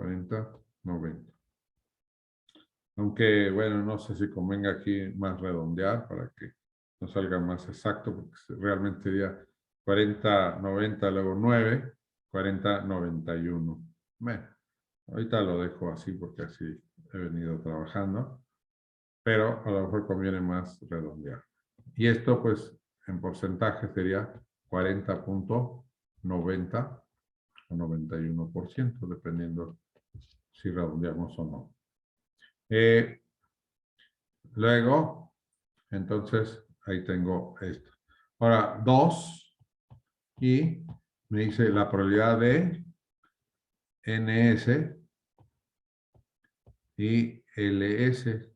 4090. Aunque, bueno, no sé si convenga aquí más redondear para que no salga más exacto, porque realmente sería 4090, luego 9, 4091. Bueno, ahorita lo dejo así porque así he venido trabajando, pero a lo mejor conviene más redondear. Y esto, pues, en porcentaje sería 40.90 o 91%, dependiendo si redondeamos o no. Luego, entonces, ahí tengo esto. Ahora, 2 y me dice la probabilidad de NS y LS.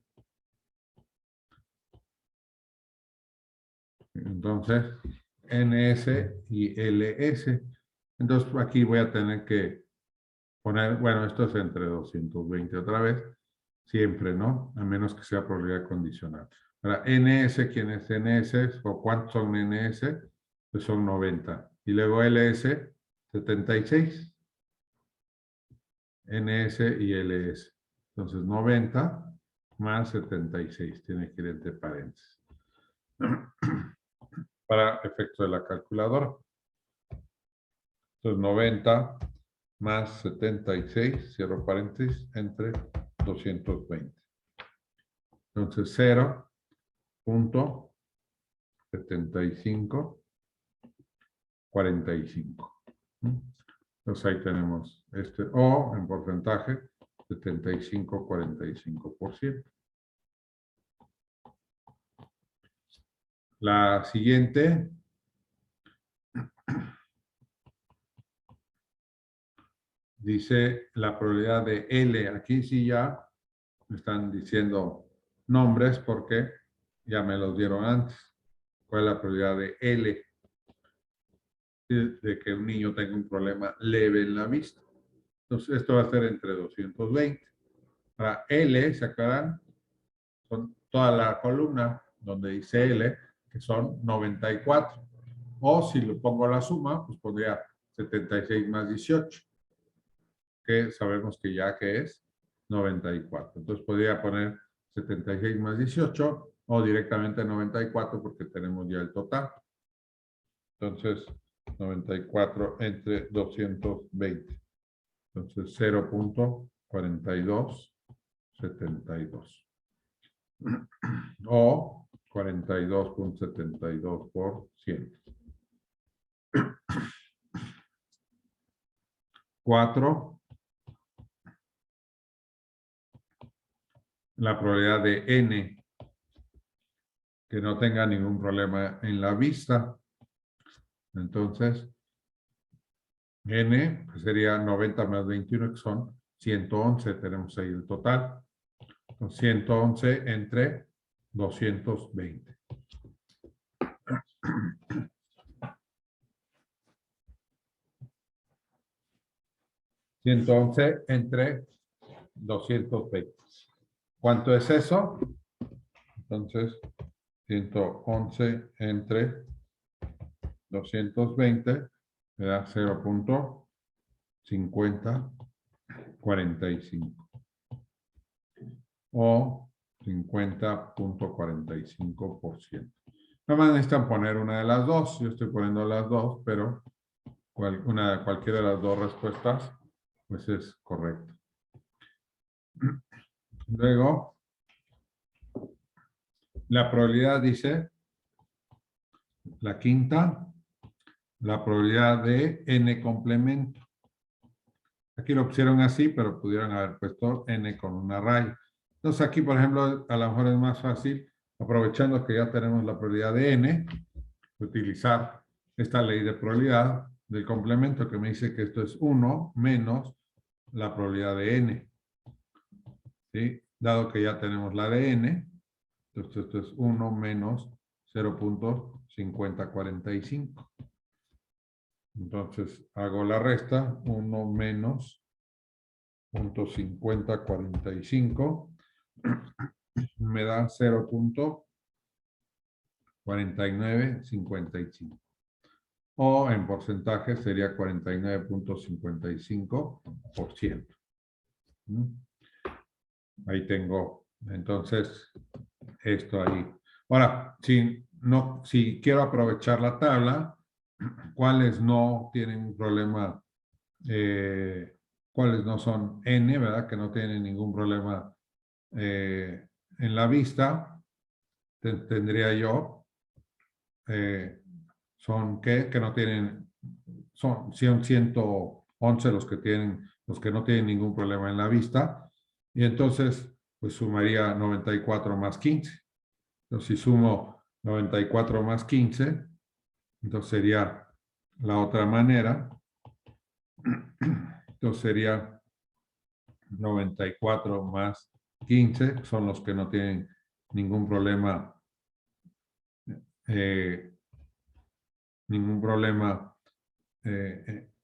Entonces, NS y LS. Entonces, aquí voy a tener que poner, bueno, esto es entre 220 otra vez, siempre, ¿no? A menos que sea probabilidad condicional. Ahora, NS, ¿quién es NS? ¿O cuántos son NS? Pues son 90. Y luego LS, 76. NS y LS. Entonces, 90 más 76. Tiene que ir entre paréntesis. Para efecto de la calculadora. Entonces, 90 más 76, cierro paréntesis, entre 220. Entonces, 0.7545. Entonces, ahí tenemos este O en porcentaje, 75-45%. La siguiente dice la probabilidad de L. Aquí sí ya me están diciendo nombres porque ya me los dieron antes. ¿Cuál es la probabilidad de L? De que un niño tenga un problema leve en la vista. Entonces, esto va a ser entre 220. Para L, ¿se acuerdan? Son toda la columna donde dice L, que son 94. O si lo pongo a la suma, pues pondría 76 más 18, que sabemos que ya que es 94. Entonces podría poner 76 más 18, o directamente 94 porque tenemos ya el total. Entonces, 94 entre 220. Entonces, 0.4272. O 42.72%. 4. La probabilidad de n que no tenga ningún problema en la vista. Entonces, n pues sería 90 más 21, que son 111. Tenemos ahí el total. 111 entre 220. ...111 entre 220. ¿Cuánto es eso? Entonces, 111 entre 220 me da 0.5045 o 50.45%. Nada más necesitan poner una de las dos. Yo estoy poniendo las dos, pero cualquiera de las dos respuestas pues es correcto. Luego, la probabilidad dice, la quinta, la probabilidad de n complemento. Aquí lo pusieron así, pero pudieron haber puesto n con una raya. Entonces aquí, por ejemplo, a lo mejor es más fácil, aprovechando que ya tenemos la probabilidad de n, utilizar esta ley de probabilidad del complemento que me dice que esto es 1 menos la probabilidad de n. ¿Sí? Dado que ya tenemos la de n, entonces esto es 1 menos 0.5045. Entonces hago la resta, 1 menos 0.5045 me da 0.4955. O en porcentaje sería 49.55%. Ahí tengo, entonces, esto ahí. Ahora, si quiero aprovechar la tabla, ¿cuáles no tienen un problema? ¿Cuáles no son n, verdad? Que no tienen ningún problema en la vista. Tendría yo, son que no tienen, son 111 los que no tienen ningún problema en la vista. Y entonces, pues sumaría 94 más 15. Entonces, si sumo 94 más 15, entonces sería la otra manera. Entonces sería 94 más 15, son los que no tienen ningún problema en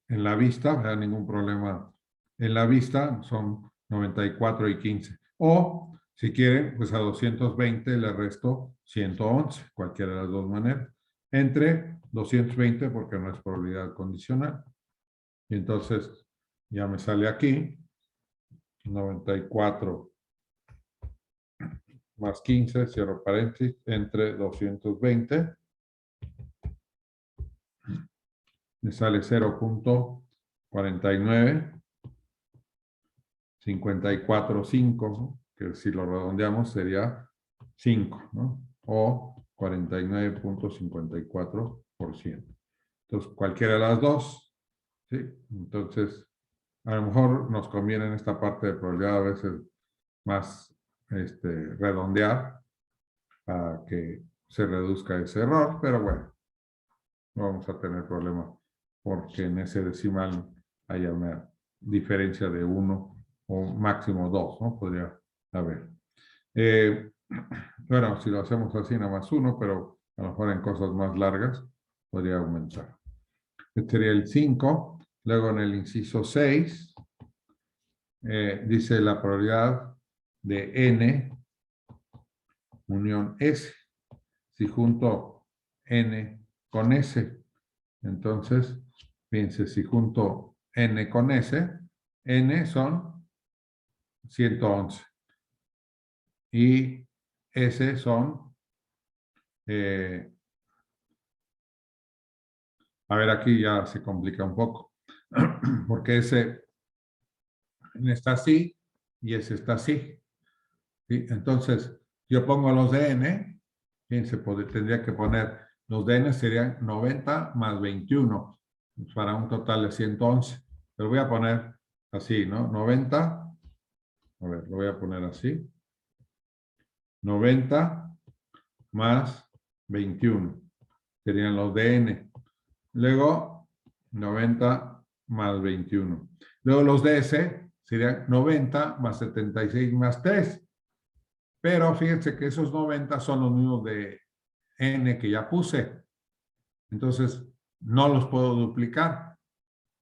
la vista, ¿verdad? Ningún problema en la vista, son 94 y 15. O, si quieren, pues a 220 le resto 111, cualquiera de las dos maneras. Entre 220 porque no es probabilidad condicional. Y entonces ya me sale aquí 94 más 15, cierro paréntesis, entre 220. Me sale 0.4954.5, ¿no? Que si lo redondeamos sería 5, ¿no? O 49.54%. Entonces, cualquiera de las dos, ¿sí? Entonces, a lo mejor nos conviene en esta parte de probabilidad a veces más redondear para que se reduzca ese error, pero bueno, no vamos a tener problema porque en ese decimal haya una diferencia de 1 o máximo 2, ¿no? Podría haber. Bueno, si lo hacemos así, nada más 1, pero a lo mejor en cosas más largas podría aumentar. Este sería el 5. Luego en el inciso 6, dice la probabilidad de n unión S. Si junto n con S, entonces, fíjense, si junto n con S, n son 111 y S son A ver, aquí ya se complica un poco, porque ese está así y ese está así. ¿Sí? Entonces, yo pongo los de n, fíjense, tendría que poner, los de n serían 90 más 21, para un total de 111. Pero voy a poner así, ¿no? 90, a ver, lo voy a poner así. 90 más 21, serían los de n. Luego, 90 más 21. Luego los de s serían 90 más 76 más 3. Pero fíjense que esos 90 son los mismos de n que ya puse. Entonces, no los puedo duplicar.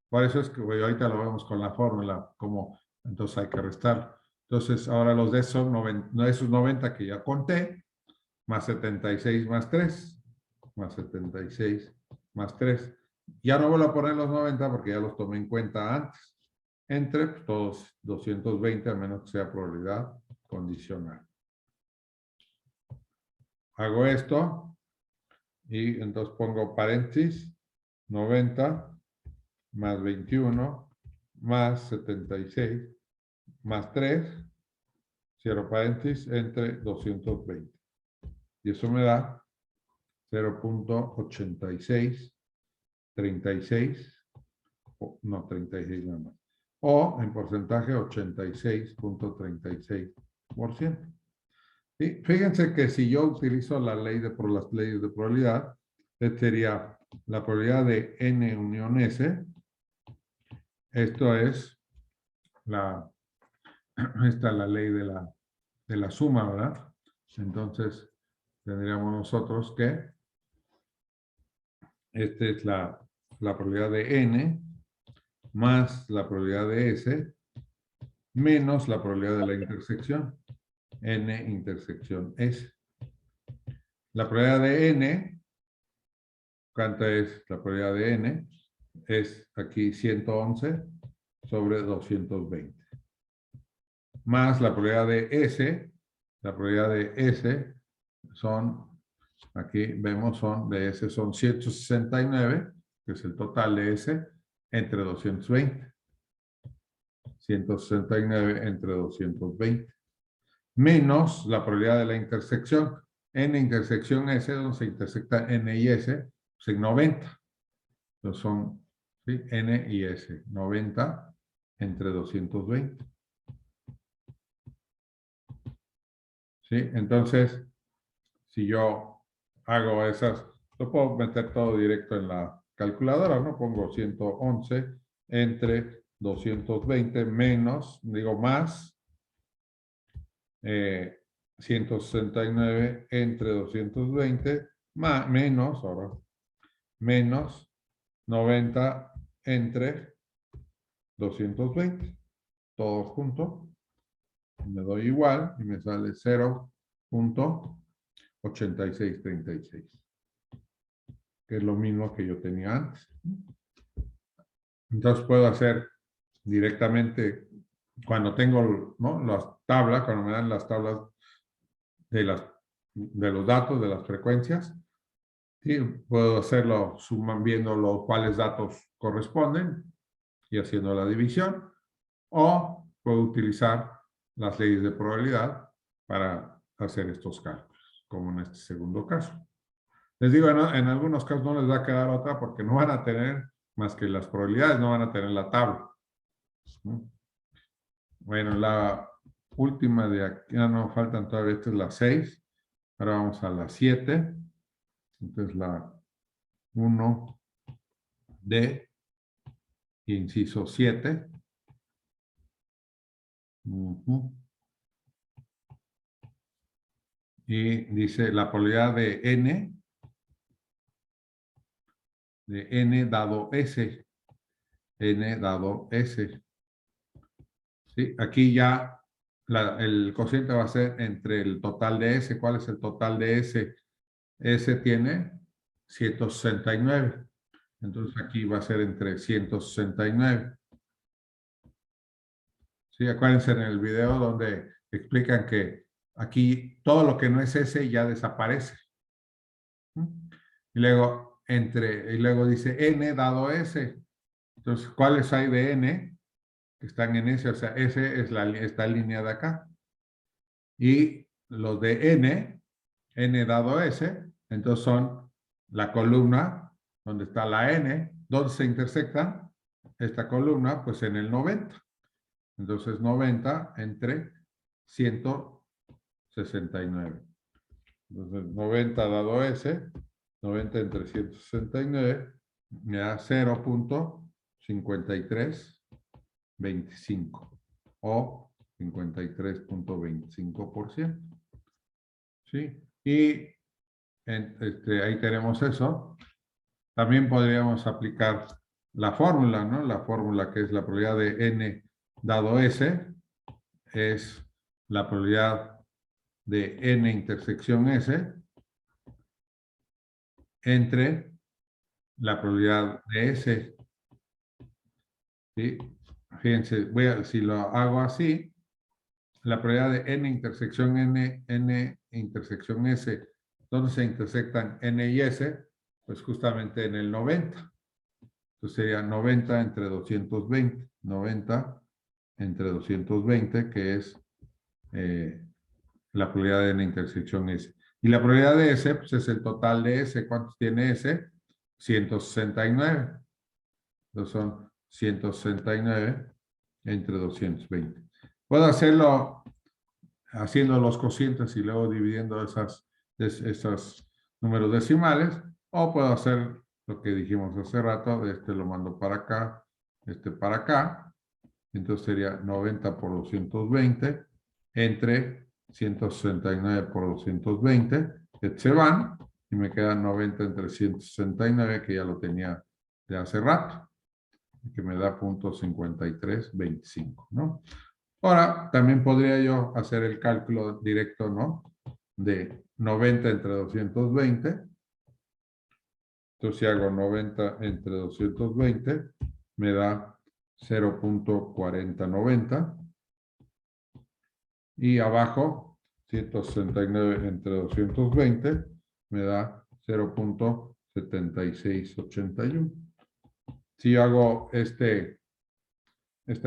Por eso es que ahorita lo vemos con la fórmula, como entonces hay que restar. Entonces, ahora los de son 90, esos 90 que ya conté, más 76 más 3, más 76 más 3. Ya no vuelvo a poner los 90 porque ya los tomé en cuenta antes. Entre todos 220, a menos que sea probabilidad condicional. Hago esto y entonces pongo paréntesis 90 más 21 más 76 más 3, cierro paréntesis, entre 220. Y eso me da 0.8636, no 36 nada más, o en porcentaje 86.36%. Y fíjense que si yo utilizo las leyes de probabilidad, sería la probabilidad de N unión S. Esto es esta es la ley de la suma, ¿verdad? Entonces, tendríamos nosotros que esta es la probabilidad de N más la probabilidad de S menos la probabilidad de la intersección. N intersección S. La probabilidad de N, ¿cuánta es la probabilidad de N? Es aquí 111 sobre 220. Más la probabilidad de S, la probabilidad de S son, aquí vemos son de S son 169, que es el total de S, entre 220. 169 entre 220. Menos la probabilidad de la intersección. N intersección S, donde se intersecta N y S, pues en 90. Entonces son, ¿sí? N y S, 90 entre 220. ¿Sí? Entonces, si yo hago esas, lo puedo meter todo directo en la calculadora, ¿no? Pongo 111 entre 220 menos, digo más, 169 entre 220 más, menos, ahora, menos 90 entre 220. Todo junto. Me doy igual y me sale 0.8636. Que es lo mismo que yo tenía antes. Entonces puedo hacer directamente cuando tengo, ¿no?, las tablas, cuando me dan las tablas de los datos, de las frecuencias, ¿sí? Puedo hacerlo viendo los cuáles datos corresponden y haciendo la división, o puedo utilizar las leyes de probabilidad para hacer estos cálculos, como en este segundo caso. Les digo, en algunos casos no les va a quedar otra porque no van a tener más que las probabilidades, no van a tener la tabla. Bueno, la última de aquí, ya no faltan todavía, esta es la 6. Ahora vamos a la 7. Entonces la 1D, inciso 7. Y dice la probabilidad de N dado S. N dado S. ¿Sí? Aquí ya el cociente va a ser entre el total de S. ¿Cuál es el total de S? S tiene 169. Entonces aquí va a ser entre 169. Sí, acuérdense en el video donde explican que aquí todo lo que no es S ya desaparece. Y luego, y luego dice n dado s. Entonces, ¿cuáles hay de n? Que están en S, o sea, S es esta línea de acá. Y los de n dado S, entonces son la columna donde está la n, donde se intersectan esta columna, pues en el 90. Entonces 90 entre 169. Entonces 90 dado S, 90 entre 169, me da 0.5325 o 53.25%. ¿Sí? Y ahí tenemos eso. También podríamos aplicar la fórmula, ¿no? La fórmula que es la probabilidad de n dado S es la probabilidad de n intersección S entre la probabilidad de S. ¿Sí? Fíjense, si lo hago así, la probabilidad de n intersección n intersección S, donde se intersectan n y S, pues justamente en el 90. Entonces sería 90 entre 220. 90 entre 220, que es la probabilidad de n intersección S. Y la probabilidad de S, pues es el total de S. ¿Cuántos tiene S? 169. Entonces son 169 entre 220. Puedo hacerlo haciendo los cocientes y luego dividiendo esos números decimales, o puedo hacer lo que dijimos hace rato, lo mando para acá, para acá, entonces sería 90 por 220 entre 169 por 220, que se van, y me queda 90 entre 169, que ya lo tenía de hace rato, que me da 0.5325, ¿no? Ahora, también podría yo hacer el cálculo directo, ¿no? De 90 entre 220. Entonces, si hago 90 entre 220, me da 0.4090. Y abajo, 169 entre 220, me da 0.7681. Si yo hago esta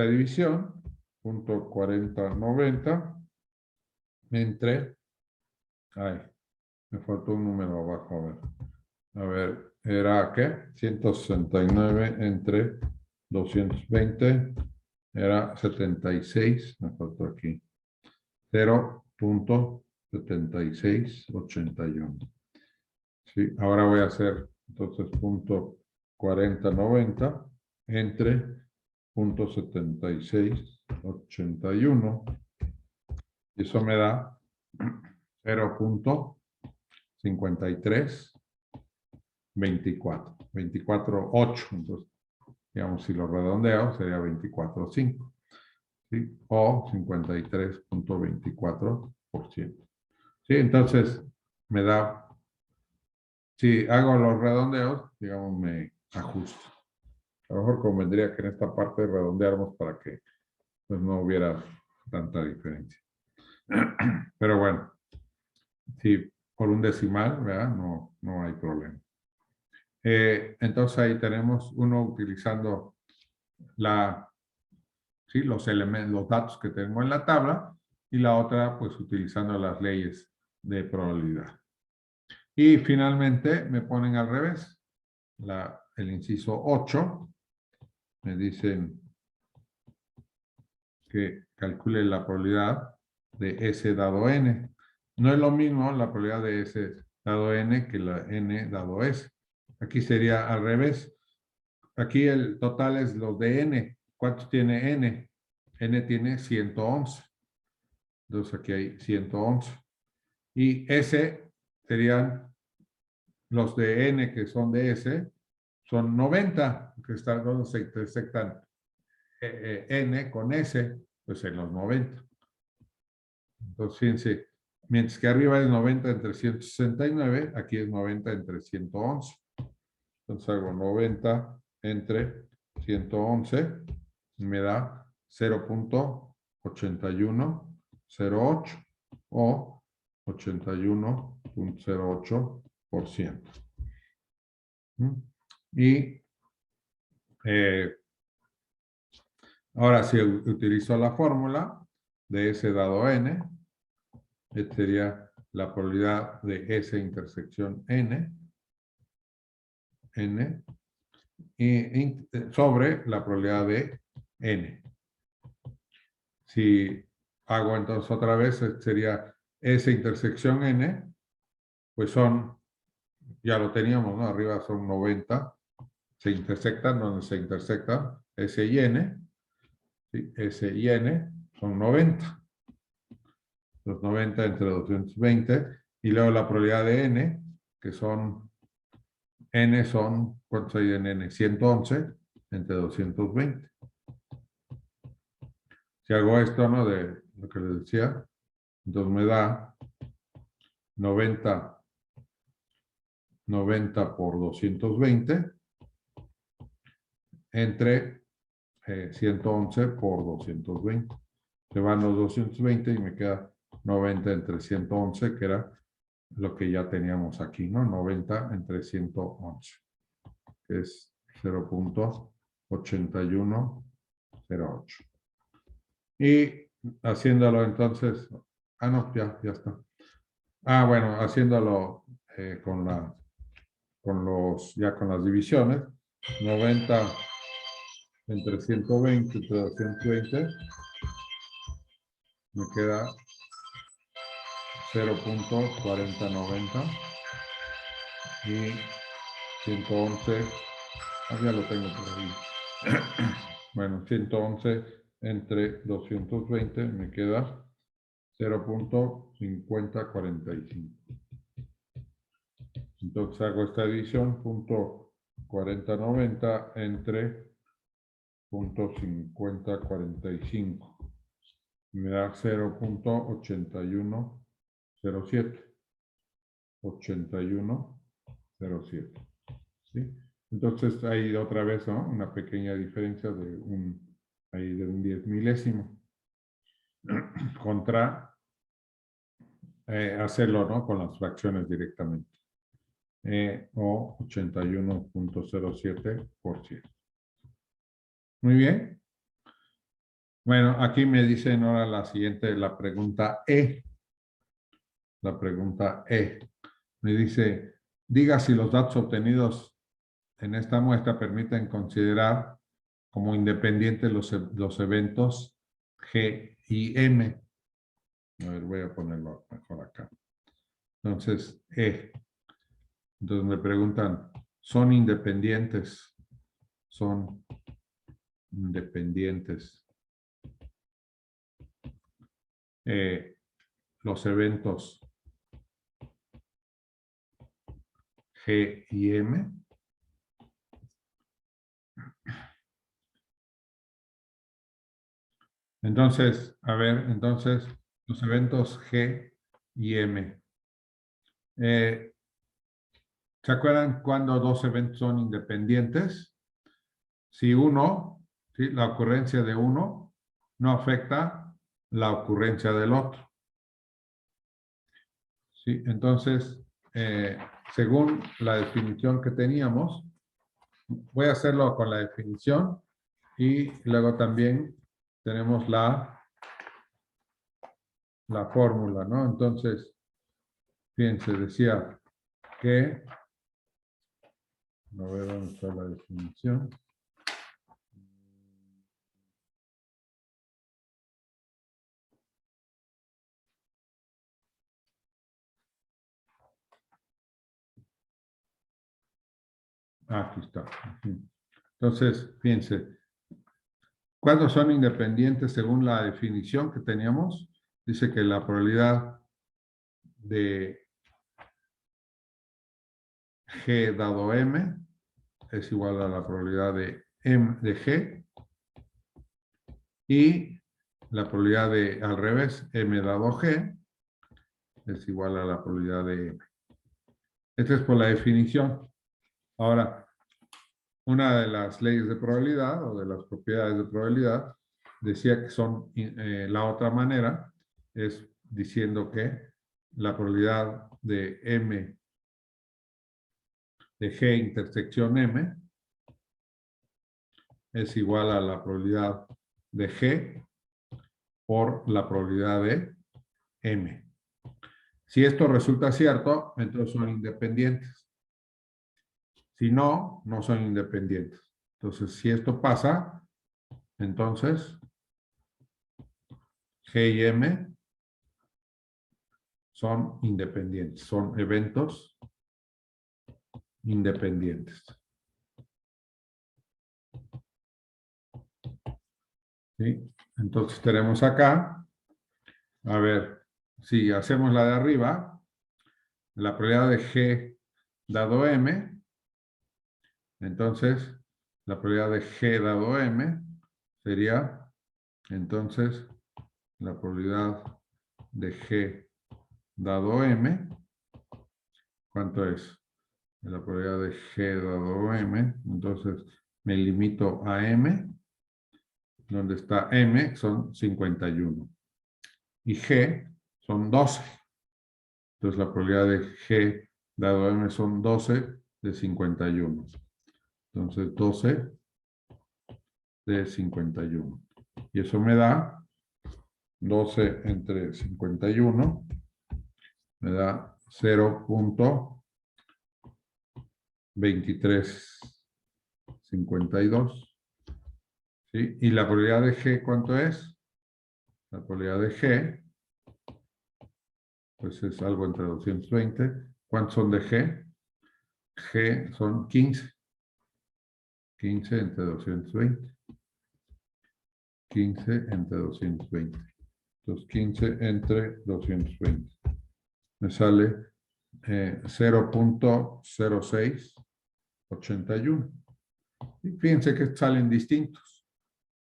división, 0.4090 entre, me faltó un número abajo, a ver, ¿era qué? 169 entre 220, era 76, me faltó aquí, 0.7681. Sí, ahora voy a hacer, entonces, 0.4090 entre 0.7681. Y eso me da 0.5324. 24.8. Entonces, digamos, si lo redondeo, sería 24.5. ¿Sí? O 53.24%. ¿Sí? Entonces, me da, si hago los redondeos, digamos, me ajusto. A lo mejor convendría que en esta parte redondeáramos para que pues, no hubiera tanta diferencia. Pero bueno, si por un decimal, ¿verdad? No hay problema. Entonces ahí tenemos uno utilizando los elementos, los datos que tengo en la tabla, y la otra pues utilizando las leyes de probabilidad. Y finalmente me ponen al revés. El inciso 8 me dicen que calcule la probabilidad de S dado N. No es lo mismo la probabilidad de S dado N que la N dado S. Aquí sería al revés. Aquí el total es los de N. ¿Cuántos tiene N? N tiene 111. Entonces aquí hay 111. Y S serían los de N que son de S, son 90, que están donde se intersectan N con S, pues en los 90. Entonces, fíjense, mientras que arriba es 90 entre 169, aquí es 90 entre 111. Entonces hago 90 entre 111, me da 0.8108 o 81.08%. Y ahora si utilizo la fórmula de S dado N, esta sería la probabilidad de S intersección N, y sobre la probabilidad de N. Si hago entonces otra vez, sería S intersección N, pues ya lo teníamos, ¿no? Arriba son 90, se intersectan, donde se intersectan S y N, ¿sí? S y N son 90. Los 90 entre 220, y luego la probabilidad de N, que N son, ¿cuántos hay en N? 111 entre 220. Si hago esto, ¿no? De lo que les decía, entonces me da 90 por 220 entre 111 por 220. Se van los 220 y me queda 90 entre 111, que era lo que ya teníamos aquí, ¿no? 90 entre 111, que es 0.8108. Y haciéndolo entonces, no, ya está. Bueno, haciéndolo con las divisiones, 90 entre 120 entre 220, me queda 0.4090 y 111, ya lo tengo por ahí. Bueno, 111 entre 220 me queda 0.5045. Entonces hago esta división, 0.4090 entre 0.5045. Me da 0.8107. 8107. ¿Sí? Entonces hay otra vez, ¿no? Una pequeña diferencia de un 10 milésimo. Contra hacerlo, ¿no? Con las fracciones directamente. O 81.07%. Muy bien. Bueno, aquí me dicen ahora la siguiente, la pregunta E. La pregunta E. Me dice, diga si los datos obtenidos en esta muestra permiten considerar como independientes los eventos G y M. A ver, voy a ponerlo mejor acá. Entonces, E. Entonces me preguntan, ¿son independientes? Son independientes los eventos G y M. Entonces, a ver, entonces, los eventos G y M. ¿Se acuerdan cuando dos eventos son independientes? Si uno, ¿sí? La ocurrencia de uno no afecta la ocurrencia del otro. ¿Sí? Entonces, según la definición que teníamos, voy a hacerlo con la definición y luego también tenemos la fórmula, ¿no? Entonces, fíjense, decía que, a ver dónde está la definición. Aquí está. Entonces, fíjense, ¿cuándo son independientes según la definición que teníamos? Dice que la probabilidad de G dado M es igual a la probabilidad de M de G y la probabilidad de, al revés, M dado G es igual a la probabilidad de M. Esta es por la definición. Ahora, una de las leyes de probabilidad o de las propiedades de probabilidad decía que son, la otra manera es diciendo que la probabilidad de M de G intersección M es igual a la probabilidad de G por la probabilidad de M. Si esto resulta cierto, entonces son independientes. Si no, no son independientes. Entonces, si esto pasa, entonces G y M son independientes, son eventos independientes. ¿Sí? Entonces tenemos acá, a ver, si hacemos la de arriba, la probabilidad de G dado M, entonces la probabilidad de G dado M sería, entonces, la probabilidad de G dado M, ¿cuánto es? La probabilidad de G dado M, entonces me limito a M, donde está M son 51 y G son 12. Entonces la probabilidad de G dado M son 12 de 51. Entonces 12 de 51. Y eso me da 12 entre 51, me da 0.2352. ¿Sí? ¿Y la probabilidad de G cuánto es? La probabilidad de G, pues es algo entre 220. ¿Cuántos son de G? G son 15. 15 entre 220. 15 entre 220. Entonces 15 entre 220. Me sale 0.0681. Y fíjense que salen distintos.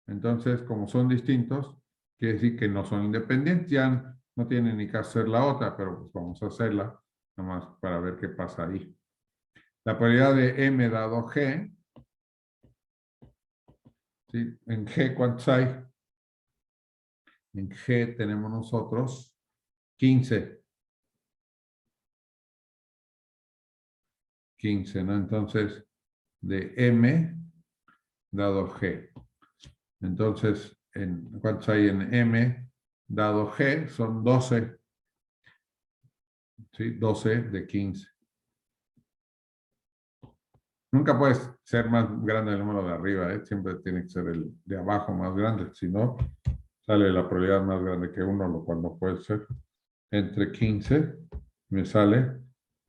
Entonces, como son distintos, quiere decir que no son independientes. Ya no tienen ni que hacer la otra, pero pues vamos a hacerla nomás para ver qué pasa ahí. La probabilidad de M dado G, ¿sí? En G, ¿cuántos hay? En G tenemos nosotros 15. 15, ¿no? Entonces, de M dado G. Entonces, ¿cuántos hay en M dado G? Son 12. ¿Sí? 12 de 15. Nunca puede ser más grande el número de arriba, ¿eh? Siempre tiene que ser el de abajo más grande, si no, sale la probabilidad más grande que 1, lo cual no puede ser. Entre 15 me sale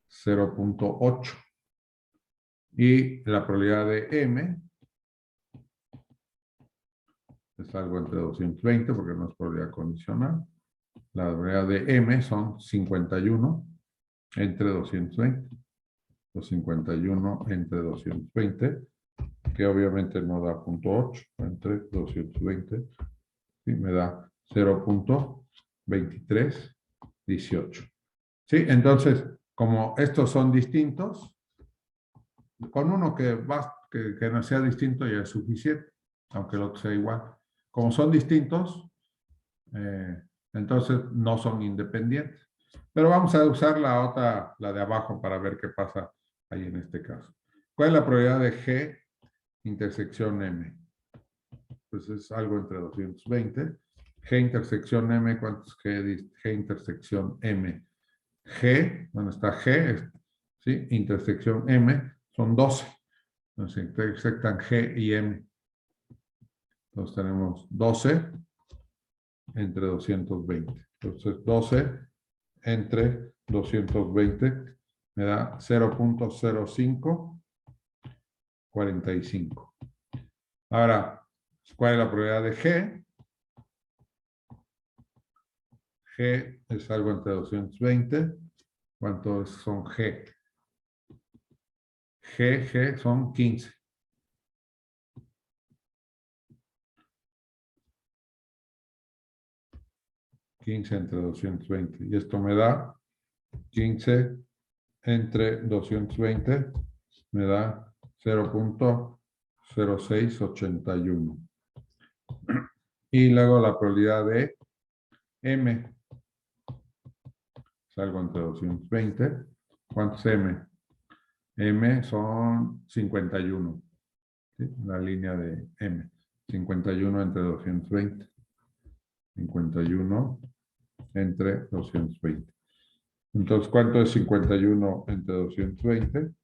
0.8. Y la probabilidad de M es algo entre 220, porque no es probabilidad condicional. La probabilidad de M son 51 entre 220. Los 51 entre 220, que obviamente no da 0.8 entre 220, y me da 0.2318. ¿Sí? Entonces, como estos son distintos, con uno que no sea distinto ya es suficiente, aunque el otro sea igual. Como son distintos, entonces no son independientes. Pero vamos a usar la otra, la de abajo, para ver qué pasa ahí en este caso. ¿Cuál es la probabilidad de G intersección M? Pues es algo entre 220. G intersección M, ¿cuánto es G intersección M? G, ¿dónde está G? ¿Sí? Intersección M son 12. Entonces intersectan G y M. Entonces tenemos 12 entre 220. Entonces 12 entre 220 me da 0.0545. Ahora, ¿cuál es la probabilidad de G? G es algo entre 220. ¿Cuántos son G? G son 15. 15 entre 220. Y esto me da 15 entre 220. Me da 0.0681. Y luego la probabilidad de M es algo entre 220. ¿Cuánto es M? M son 51. ¿Sí? La línea de M. 51 entre 220. 51 entre 220. Entonces, ¿cuánto es 51 entre 220?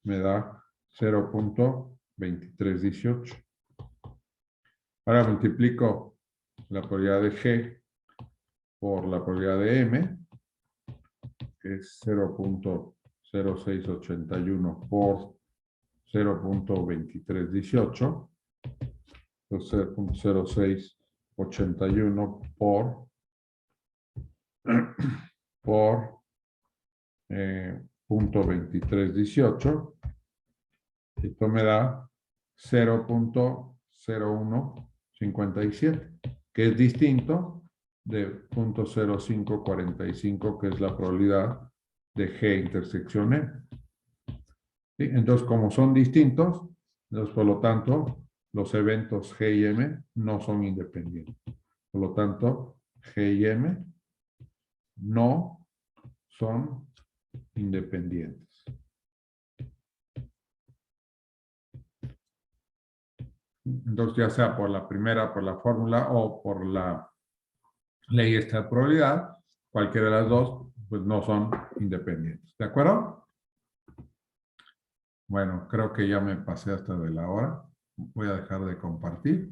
Me da 0.2318. Ahora multiplico la probabilidad de G por la probabilidad de M, que es 0.0681 por 0.2318. Entonces 0.0681 por 0.2318. Esto me da 0.0157, que es distinto de 0.0545, que es la probabilidad de G intersección M. ¿Sí? Entonces, como son distintos, entonces, por lo tanto, los eventos G y M no son independientes. Por lo tanto, G y M no son independientes. Entonces, ya sea por la primera, por la fórmula o por la ley esta de probabilidad, cualquiera de las dos, pues no son independientes. ¿De acuerdo? Bueno, creo que ya me pasé hasta de la hora. Voy a dejar de compartir.